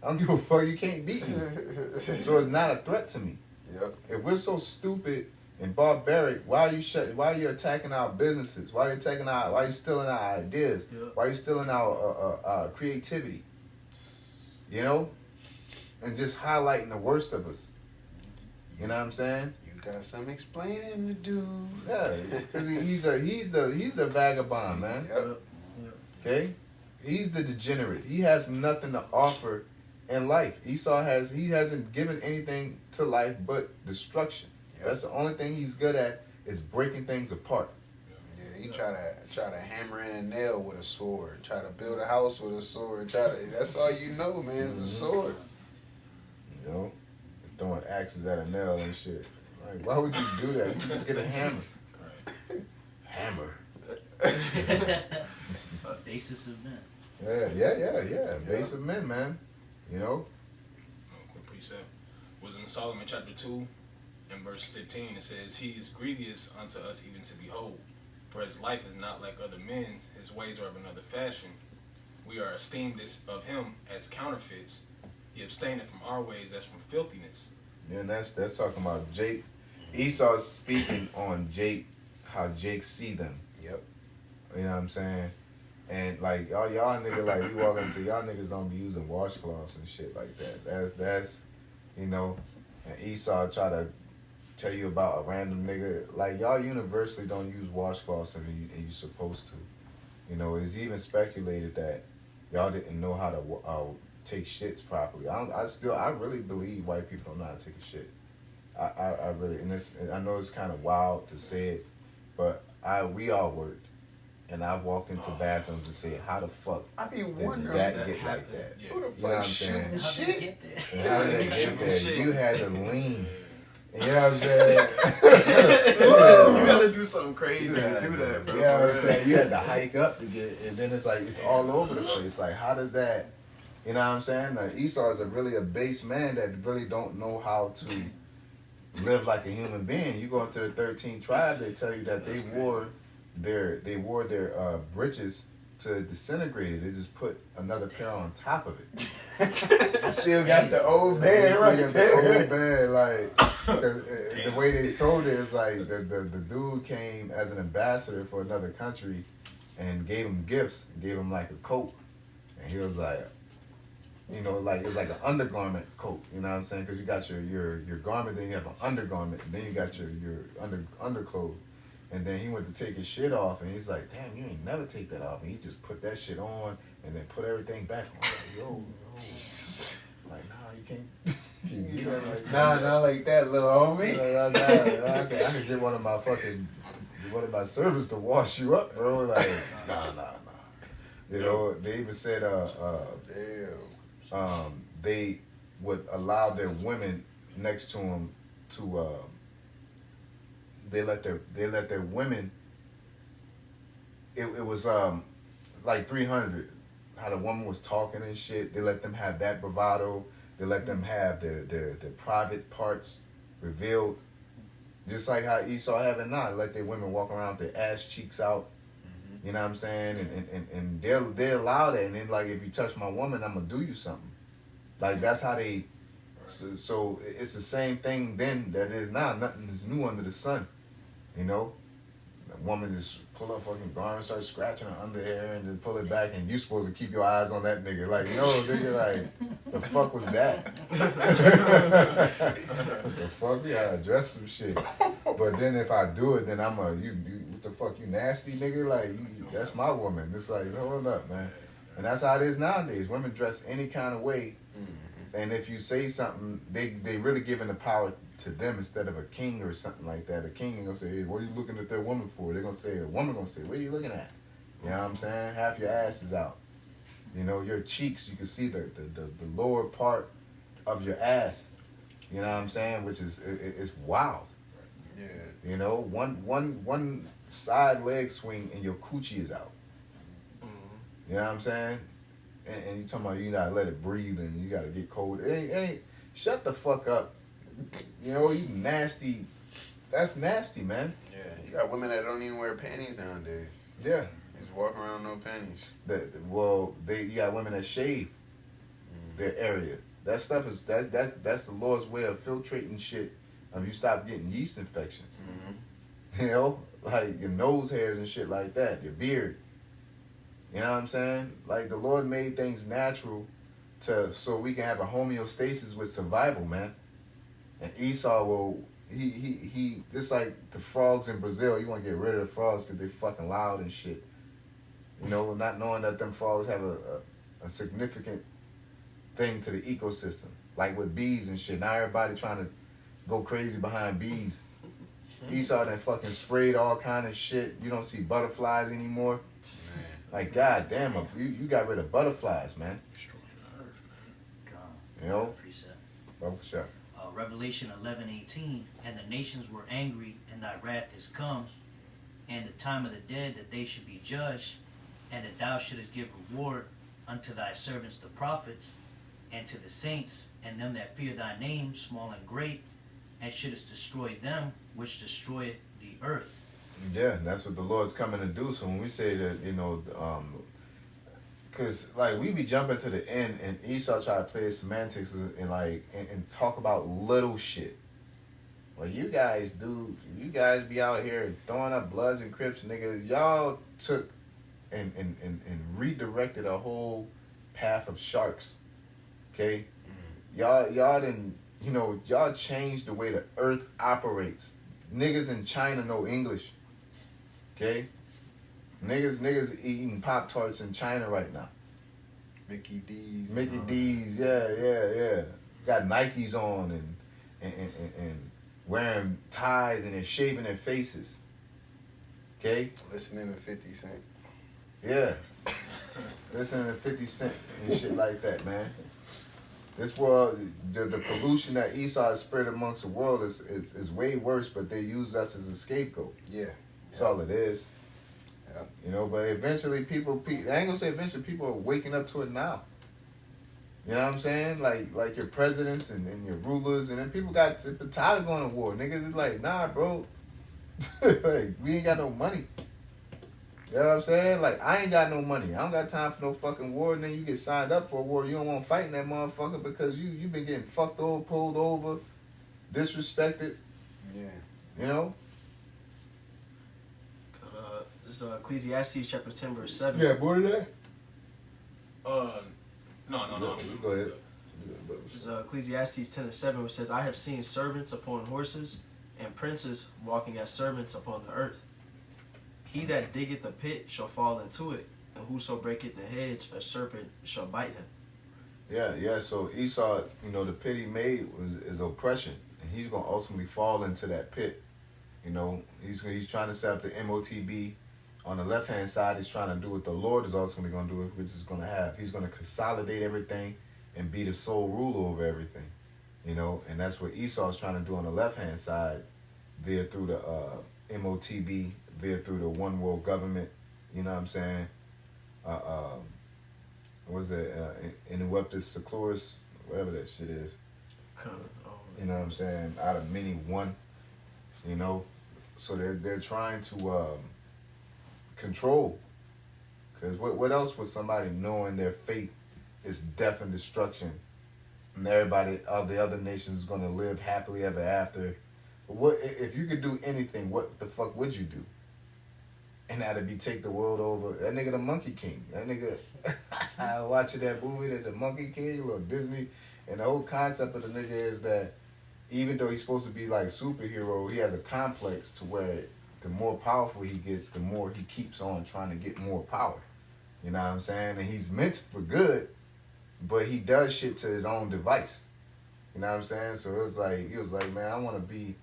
I don't give a fuck. You can't beat me. So it's not a threat to me.
Yep.
If we're so stupid and barbaric, why are you attacking our businesses? Why are you stealing our ideas?
Yeah.
Why are you stealing our creativity? You know? And just highlighting the worst of us. You know what I'm saying?
You got some explaining to do.
Yeah, because he's the vagabond, man.
Yep.
Okay? He's the degenerate. He has nothing to offer in life. Esau hasn't given anything to life but destruction.
Yep.
That's the only thing he's good at is breaking things apart.
Yeah, he try to hammer in a nail with a sword. Try to build a house with a sword. That's all you know, man, is a sword.
You know? Throwing axes at a nail and shit. Like, why would you do that? You can just get a hammer. Hammer.
Basis of men.
Yeah. Base of men, man. You know?
Quick precept. Wisdom of Solomon chapter 2 and verse 15, it says, He is grievous unto us even to behold, for his life is not like other men's, his ways are of another fashion. We are esteemed of him as counterfeits. He abstaineth from our ways as from filthiness.
Yeah, and that's talking about Jake. Esau's speaking on Jake, how Jake see them.
Yep.
You know what I'm saying? And like y'all niggas, like we walk up and say y'all niggas don't be using washcloths and shit like that. That's you know, and Esau try to tell you about a random nigga. Like y'all universally don't use washcloths and you supposed to. You know, it's even speculated that y'all didn't know how to take shits properly. I really believe white people don't know how to take a shit. I really, and I know it's kind of wild to say it, but we all worked, and I walked into bathrooms to say, how the fuck
I be
did
wondering
that get like that?
Yeah.
who the
You know what I'm
fuck
saying?
shooting
How did it
shit?
get there?
And how did that get there?
Shit.
You had to lean. You know what I'm saying?
You gotta do something crazy to do that, bro.
You know what I'm saying? You had to hike up to get it, and then it's like, it's all over the place. Like, how does that, you know what I'm saying? Esau is really a base man that really don't know how to live like a human being. You go into the 13th tribe, they tell you that they wore their breeches to disintegrate it. They just put another pair on top of it.
Still got the old
They
man
still
right
got
there.
The old band, like, 'cause, the way they told it is like the dude came as an ambassador for another country and gave him gifts, gave him like a coat, and he was like, you know, like it was like an undergarment coat. You know what I'm saying? Because you got your garment, then you have an undergarment, and then you got your underclothes. And then he went to take his shit off, and he's like, damn, you ain't never take that off. And he just put that shit on, and then put everything back on. Like, yo. Like, nah, you can't. You know, like,
Nah, not like that, little homie.
I could get one of my servants to wash you up, bro. Like, nah. You know, they even said,
Damn.
they would allow their women next to them to, they let their women. It was like 300. How the woman was talking and shit. They let them have that bravado. They let them have their private parts revealed. Just like how Esau have it now. They let their women walk around with their ass cheeks out. You know what I'm saying? And they'll allow that. And then like, if you touch my woman, I'm gonna do you something. Like that's how they. So it's the same thing then that it is now. Nothing is new under the sun. You know, the woman just pull up fucking garment, start scratching her under hair, and then pull it back, and you supposed to keep your eyes on that nigga. Like, no, nigga, like, the fuck was that? The fuck, we gotta address some shit. But then if I do it, then I'm you what the fuck, you nasty nigga? Like, that's my woman. It's like, hold up, man. And that's how it is nowadays. Women dress any kind of way And if you say something, they really giving the power to them instead of a king or something like that. A king ain't gonna say, hey, what are you looking at that woman for? They're gonna say, a woman gonna say, what are you looking at? You know what I'm saying? Half your ass is out. You know, your cheeks, you can see the lower part of your ass. You know what I'm saying? Which is, it's wild.
Yeah.
You know, one side leg swing and your coochie is out.
Mm-hmm.
You know what I'm saying? And you talking about you gotta let it breathe and you gotta get cold. It ain't shut the fuck up. You know, you nasty. That's nasty, man.
Yeah, you got women that don't even wear panties nowadays.
Yeah.
Just walk around no panties.
You got women that shave their area. That stuff is that's the Lord's way of filtrating shit. You stop getting yeast infections.
Mm-hmm.
You know, like your nose hairs and shit like that, your beard. You know what I'm saying? Like the Lord made things natural so we can have a homeostasis with survival, man. And Esau he just like the frogs in Brazil. You want to get rid of the frogs because they fucking loud and shit. You know, not knowing that them frogs have a significant thing to the ecosystem. Like with bees and shit. Now everybody trying to go crazy behind bees. Esau done fucking sprayed all kind of shit. You don't see butterflies anymore.
Man.
Like, goddamn, you got rid of butterflies, man.
Destroying the earth, man.
God.
You know?
Precept.
Oh, sure.
Revelation 11:18, and the nations were angry, and thy wrath is come, and the time of the dead that they should be judged, and that thou shouldest give reward unto thy servants the prophets, and to the saints, and them that fear thy name, small and great, and shouldest destroy them which destroy the earth.
Yeah, that's what the Lord's coming to do. So when we say that, you know, because like we be jumping to the end, and Esau try to play semantics and talk about little shit. Well, you guys be out here throwing up Bloods and Crips, nigga. Y'all took and redirected a whole path of sharks. Okay, y'all didn't, you know, y'all changed the way the earth operates. Niggas in China know English. Okay, niggas eating Pop-Tarts in China right now.
Mickey D's.
Mickey D's, yeah. Got Nikes on and wearing ties and they're shaving their faces. Okay?
Listening to 50 Cent.
Yeah. Listening to 50 Cent and shit like that, man. This world, the pollution that Esau has spread amongst the world is way worse, but they use us as a scapegoat.
Yeah.
That's all it is.
Yeah.
You know, but eventually people, I ain't gonna say eventually, people are waking up to it now. You know what I'm saying? Like your presidents and your rulers, and then people got tired of going to war. Niggas is like, nah, bro. Like, we ain't got no money. You know what I'm saying? Like, I ain't got no money. I don't got time for no fucking war. And then you get signed up for a war. You don't want to fight in that motherfucker because you been getting fucked over, pulled over, disrespected.
Yeah.
You know?
This is Ecclesiastes chapter 10 verse 7.
Yeah, boy, that.
No.
Go ahead.
This is Ecclesiastes 10 and 7, which says, I have seen servants upon horses, and princes walking as servants upon the earth. He that diggeth a pit shall fall into it, and whoso breaketh the hedge, a serpent shall bite him.
Yeah. So Esau, you know, the pit he made is oppression, and he's gonna ultimately fall into that pit. You know, he's trying to set up the MOTB. On the left hand side, he's trying to do what the Lord is ultimately gonna do, which is gonna have. He's gonna consolidate everything and be the sole ruler over everything. You know, and that's what Esau's trying to do on the left hand side, via through the MOTB, via through the one world government. You know what I'm saying? What is it? Inueptus Seclorus, whatever that shit is. You know what I'm saying? Out of many, one. You know, so they're trying to control. Because what else would somebody knowing their fate is death and destruction, and everybody, all the other nations, is gonna live happily ever after? What if you could do anything? What the fuck would you do? And that'd be take the world over. That nigga the Monkey King. That nigga watching that movie, that the Monkey King or Disney, and the whole concept of the nigga is that even though he's supposed to be like superhero, he has a complex to where the more powerful he gets, the more he keeps on trying to get more power. You know what I'm saying? And he's meant for good, but he does shit to his own device. You know what I'm saying? So it was like, he was like, man, I want to be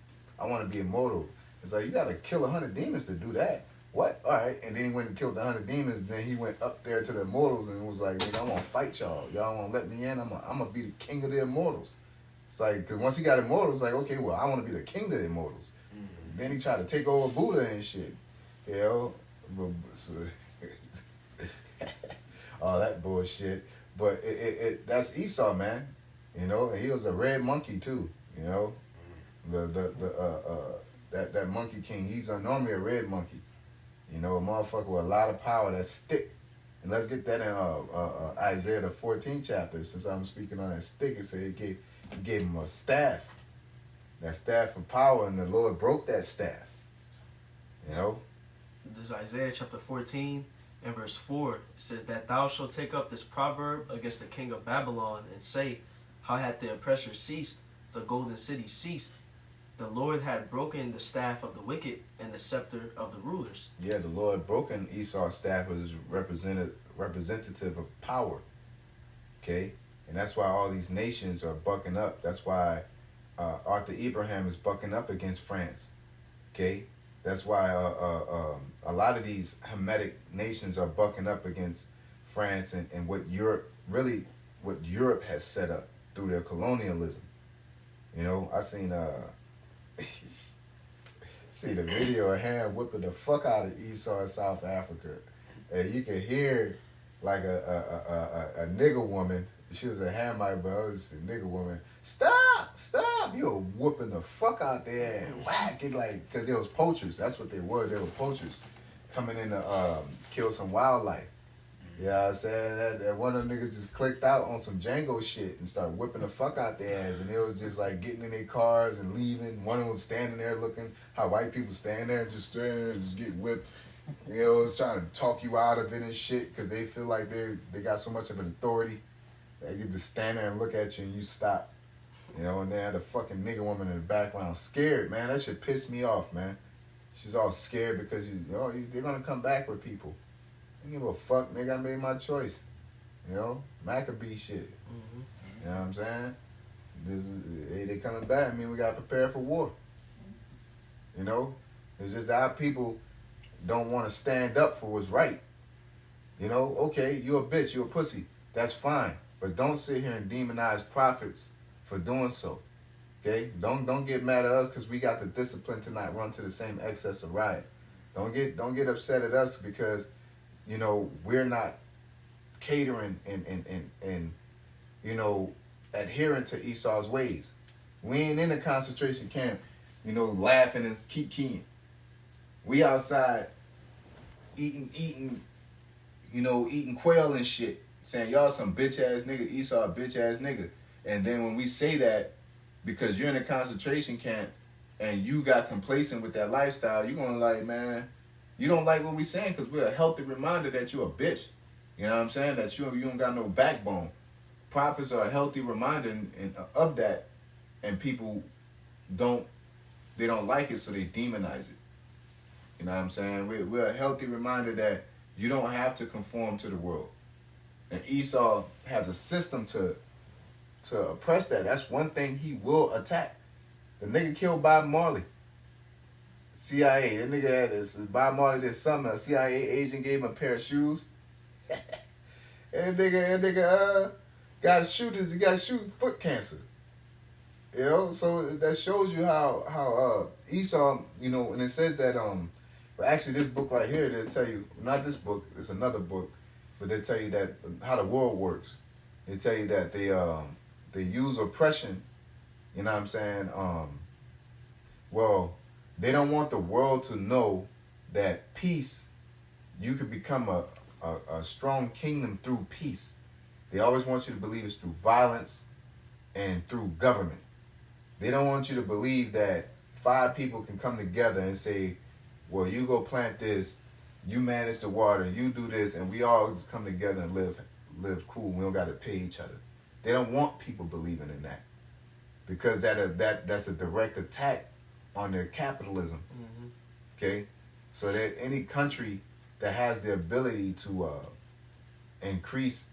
immortal. It's like, you got to kill 100 demons to do that. What? All right. And then he went and killed the 100 demons. Then he went up there to the immortals and was like, man, I'm going to fight y'all. Y'all want to let me in? I'm going to be the king of the immortals. It's like, because once he got immortals, like, okay, well, I want to be the king of the immortals. Mm-hmm. Then he tried to take over Buddha and shit. You know? So, all that bullshit. But that's Esau, man. You know? And he was a red monkey, too. You know? That monkey king, he's normally a red monkey. You know, a motherfucker with a lot of power that stick. And let's get that in Isaiah the 14th chapter. Since I'm speaking on that stick, it said he gave him a staff. That staff of power, and the Lord broke that staff. You know?
This is Isaiah chapter 14 and verse 4. It says that thou shalt take up this proverb against the king of Babylon and say, how hath the oppressor ceased? The golden city ceased. The Lord had broken the staff of the wicked and the scepter of the rulers.
Yeah, the Lord broken Esau's staff as representative of power. Okay? And that's why all these nations are bucking up. That's why Arthur Abraham is bucking up against France. Okay? That's why a lot of these Hamitic nations are bucking up against France and what Europe has set up through their colonialism. You know, I seen see the video of him whipping the fuck out of Esau in South Africa, and you could hear like a nigger woman. She was a Hamite, but I was a nigger woman. Stop! You were whooping the fuck out there and whack it, like, because they was poachers. That's what they were. They were poachers coming in to kill some wildlife. You know what I'm saying? That one of them niggas just clicked out on some Django shit and started whipping the fuck out their ass. And it was just like getting in their cars and leaving. One of them was standing there looking how white people stand there and just get whipped. You know, it's trying to talk you out of it and shit because they feel like they got so much of an authority. They get to stand there and look at you and you stop. You know, and they had a fucking nigga woman in the background scared, man. That shit pissed me off, man. She's all scared because they're going to come back with people. I don't give a fuck, nigga. I made my choice. You know? Maccabee shit. Mm-hmm. You know what I'm saying? They coming back. I mean, we got to prepare for war. You know? It's just that our people don't want to stand up for what's right. You know? Okay, you a bitch. You a pussy. That's fine. But don't sit here and demonize prophets for doing so. Okay? Don't get mad at us because we got the discipline to not run to the same excess of riot. Don't get upset at us because, you know, we're not catering and you know, adhering to Esau's ways. We ain't in a concentration camp, you know, laughing and keep keying. We outside eating quail and shit, saying y'all some bitch ass nigga, Esau a bitch ass nigga. And then when we say that, because you're in a concentration camp and you got complacent with that lifestyle, you're gonna like, man, you don't like what we saying because we're a healthy reminder that you're a bitch. You know what I'm saying? That you don't got no backbone. Prophets are a healthy reminder of that, and people don't like it, so they demonize it. You know what I'm saying? We're a healthy reminder that you don't have to conform to the world. And Esau has a system to oppress that. That's one thing he will attack. The nigga killed Bob Marley. CIA. That nigga had this. Bob Marley did something. A CIA agent gave him a pair of shoes. And that nigga got shooters. He got shooting foot cancer. You know, so that shows you how Esau, you know, and it says that but actually this book right here, they'll tell you, not this book, it's another book, but they tell you that how the world works. They tell you that they use oppression, you know what I'm saying? Well, they don't want the world to know that peace, you could become a strong kingdom through peace. They always want you to believe it's through violence and through government. They don't want you to believe that 5 people can come together and say, well, you go plant this, you manage the water, you do this, and we all just come together and live cool. We don't got to pay each other. They don't want people believing in that because that's a direct attack on their capitalism. Mm-hmm. Okay, so that any country that has the ability to increase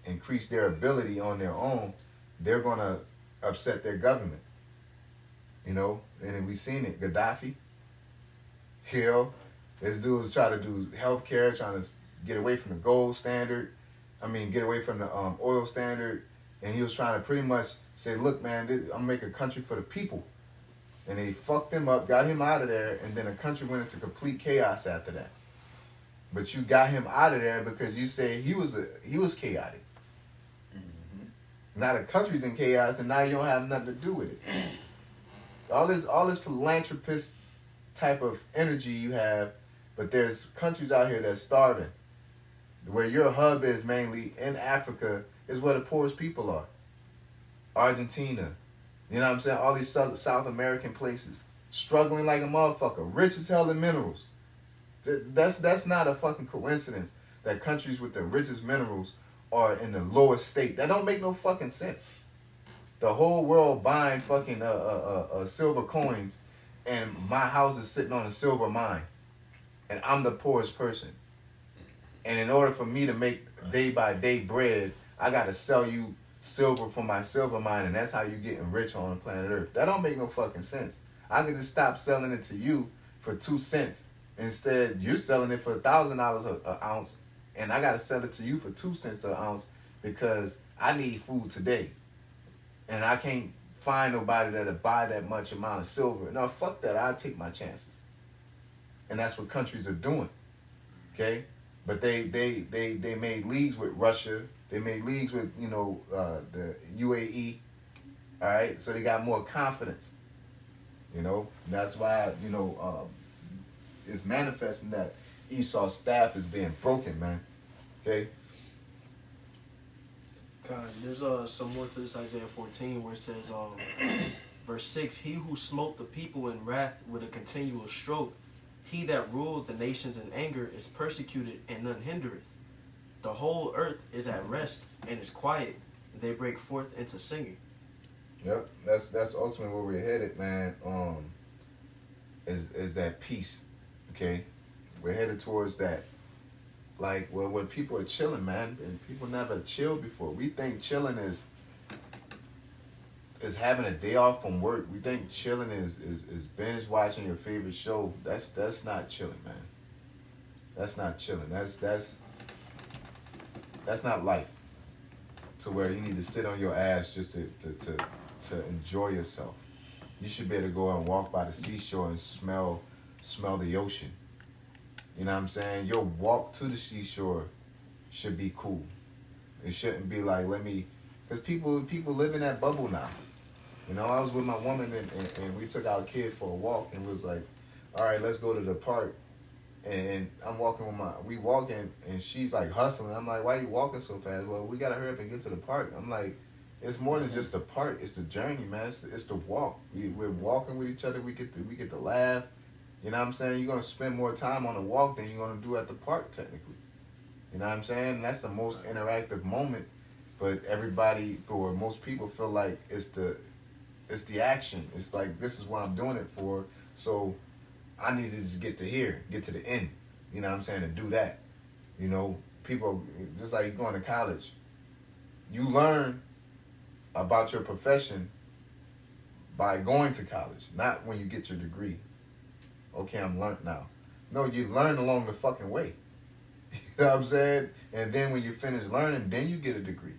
their ability on their own, they're gonna upset their government. You know, and then we seen it. Gaddafi, Hill, this dude was trying to do healthcare, trying to get away from the gold standard. Get away from the oil standard, and he was trying to pretty much say, "Look, man, I'm gonna make a country for the people." And they fucked him up, got him out of there, and then the country went into complete chaos after that. But you got him out of there because you say he was chaotic. Now the country's in chaos, and now you don't have nothing to do with it. All this philanthropist type of energy you have, but there's countries out here that's starving. Where your hub is mainly in Africa is where the poorest people are. Argentina, you know what I'm saying? All these South American places, struggling like a motherfucker, rich as hell in minerals. That's not a fucking coincidence that countries with the richest minerals are in the lowest state. That don't make no fucking sense. The whole world buying fucking silver coins, and my house is sitting on a silver mine, and I'm the poorest person. And in order for me to make day by day bread, I gotta sell you silver from my silver mine, and that's how you getting rich on planet Earth. That don't make no fucking sense. I could just stop selling it to you for 2 cents. Instead, you're selling it for $1,000 an ounce, and I gotta sell it to you for 2 cents an ounce because I need food today, and I can't find nobody that'll buy that much amount of silver. No, fuck that. I'll take my chances. And that's what countries are doing. Okay? But they made leagues with Russia. They made leagues with, the UAE. All right? So they got more confidence. You know? And that's why, it's manifesting that Esau's staff is being broken, man. Okay?
God, there's some more to this Isaiah 14 where it says, verse 6, he who smote the people in wrath with a continual stroke, he that ruled the nations in anger is persecuted and none hindereth. The whole earth is at rest and is quiet. They break forth into singing.
Yep, that's ultimately where we're headed, man. Is that peace, okay? We're headed towards that. Like, where people are chilling, man, and people never chilled before. We think chilling is having a day off from work. We think chilling is binge watching your favorite show. That's not chilling, man. That's not chilling. That's not life. To where you need to sit on your ass just to enjoy yourself. You should be able to go and walk by the seashore and smell the ocean. You know what I'm saying? Your walk to the seashore should be cool. It shouldn't be like, because people live in that bubble now. You know, I was with my woman and we took our kid for a walk and was like, all right, let's go to the park. And I'm walking we walking and she's like hustling. I'm like, why are you walking so fast? Well, we got to hurry up and get to the park. I'm like, it's more than just the park. It's the journey, man. It's the walk. We're walking with each other. We get to laugh. You know what I'm saying? You're going to spend more time on the walk than you're going to do at the park, technically. You know what I'm saying? And that's the most interactive moment. But everybody, or most people, feel like it's the action. It's like, this is what I'm doing it for. So I need to just get to here, get to the end. You know what I'm saying? To do that. You know, people, just like going to college, you learn about your profession by going to college, not when you get your degree. Okay, I'm learned now. No, you learn along the fucking way. You know what I'm saying? And then when you finish learning, then you get a degree.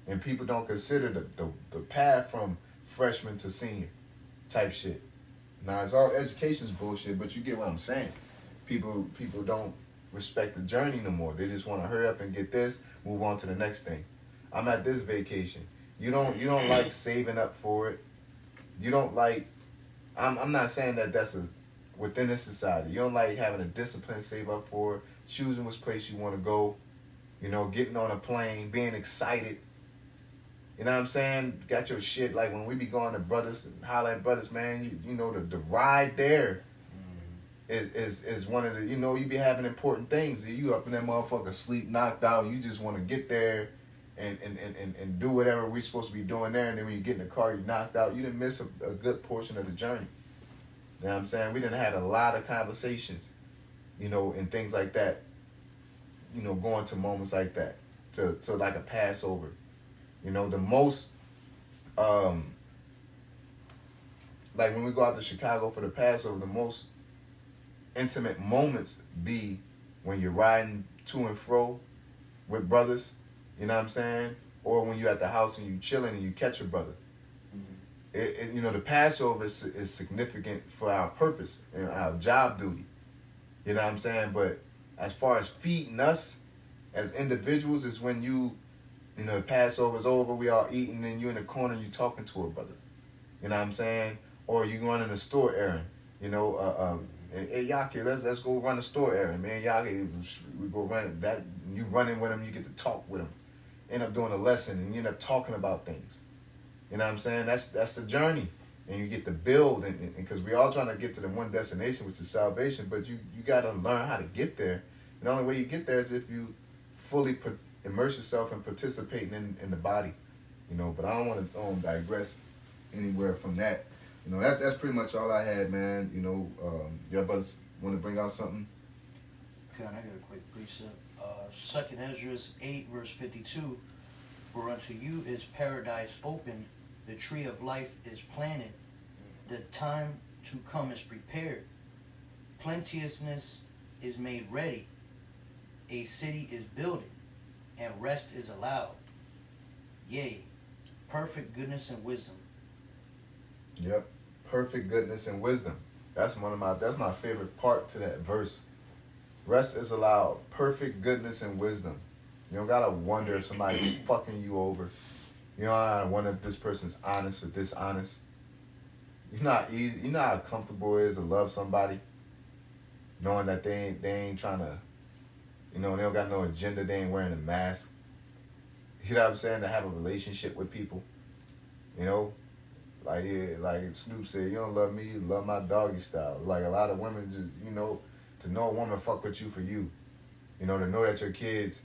And people don't consider the path from freshman to senior type shit. Now, it's all education's bullshit, but you get what I'm saying. People don't respect the journey no more. They just want to hurry up and get this, move on to the next thing. I'm at this vacation. You don't like saving up for it. You don't like, I'm not saying that that's within this society. You don't like having a discipline, save up for it, choosing which place you want to go, getting on a plane, being excited. You know what I'm saying? Got your shit, like when we be going to Brothers and holler at Brothers, man, you know, the ride there is one of the, you be having important things. You up in that motherfucker sleep, knocked out, you just want to get there and do whatever we're supposed to be doing there, and then when you get in the car, you're knocked out. You didn't miss a good portion of the journey. You know what I'm saying? We done had a lot of conversations, and things like that, going to moments like that to like a Passover. You know, the most like when we go out to Chicago for the Passover, the most intimate moments be when you're riding to and fro with brothers, you know what I'm saying? Or when you're at the house and you chilling and you catch a brother. You know, the Passover is significant for our purpose and our job duty. You know what I'm saying? But as far as feeding us as individuals is when you know, the Passover's over, we all eating, and you in the corner and you talking to a brother. You know what I'm saying? Or you going in a store errand. You know, hey Yaki, let's go run a store errand, man. Yaki, we go run it. That you running with him, you get to talk with him. End up doing a lesson, and you end up talking about things. You know what I'm saying? That's the journey, and you get to build, and because we all trying to get to the one destination, which is salvation. But you got to learn how to get there. And the only way you get there is if you fully immerse yourself in participating in the body. You know, but I don't want to digress anywhere from that. You know, that's pretty much all I had, man. You know, y'all brothers want to bring out something?
Okay, I got a quick precept. 2nd Ezra 8 verse 52. For unto you is paradise open, the tree of life is planted, the time to come is prepared, plenteousness is made ready, a city is builded, and rest is allowed. Yea, perfect goodness and wisdom.
Yep, perfect goodness and wisdom. That's my favorite part to that verse. Rest is allowed. Perfect goodness and wisdom. You don't gotta wonder if somebody's fucking you over. You don't gotta wonder if this person's honest or dishonest. You know how comfortable it is to love somebody, knowing that they ain't trying to, you know, they don't got no agenda. They ain't wearing a mask. You know what I'm saying? To have a relationship with people. You know, like Snoop said, you don't love me, you love my doggy style. Like a lot of women just, you know, to know a woman fuck with you for you. You know, to know that your kids,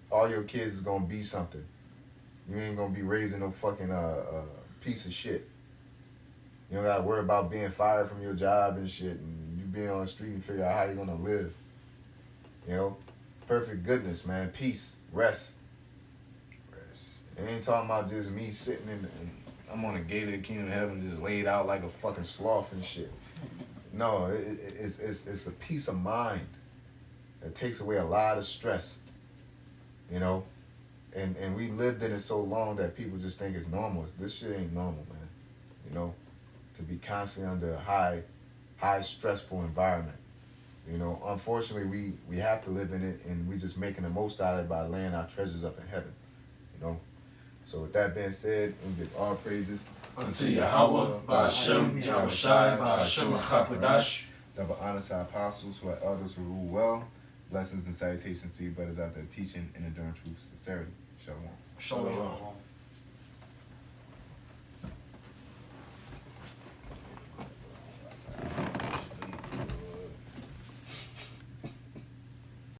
all your kids is gonna be something. You ain't gonna be raising no fucking piece of shit. You don't gotta worry about being fired from your job and shit, and you being on the street and figure out how you're gonna live. You know, perfect goodness, man, peace, rest. It ain't talking about just me sitting I'm on the gate of the kingdom of heaven just laid out like a fucking sloth and shit. No, it's a peace of mind that takes away a lot of stress. You know, and we lived in it so long that people just think it's normal. This shit ain't normal, man. You know, to be constantly under a high stressful environment. You know, unfortunately we have to live in it, and we just making the most out of it by laying our treasures up in heaven. You know. So with that being said, we give all praises
unto Yahweh, Ba'ashem, Yahushai, Ba'ashem, Chakadash.
Double honor to our apostles, who are elders who rule well. Blessings and salutations to you brothers out there teaching and enduring truth, sincerity. Shalom.
Shalom.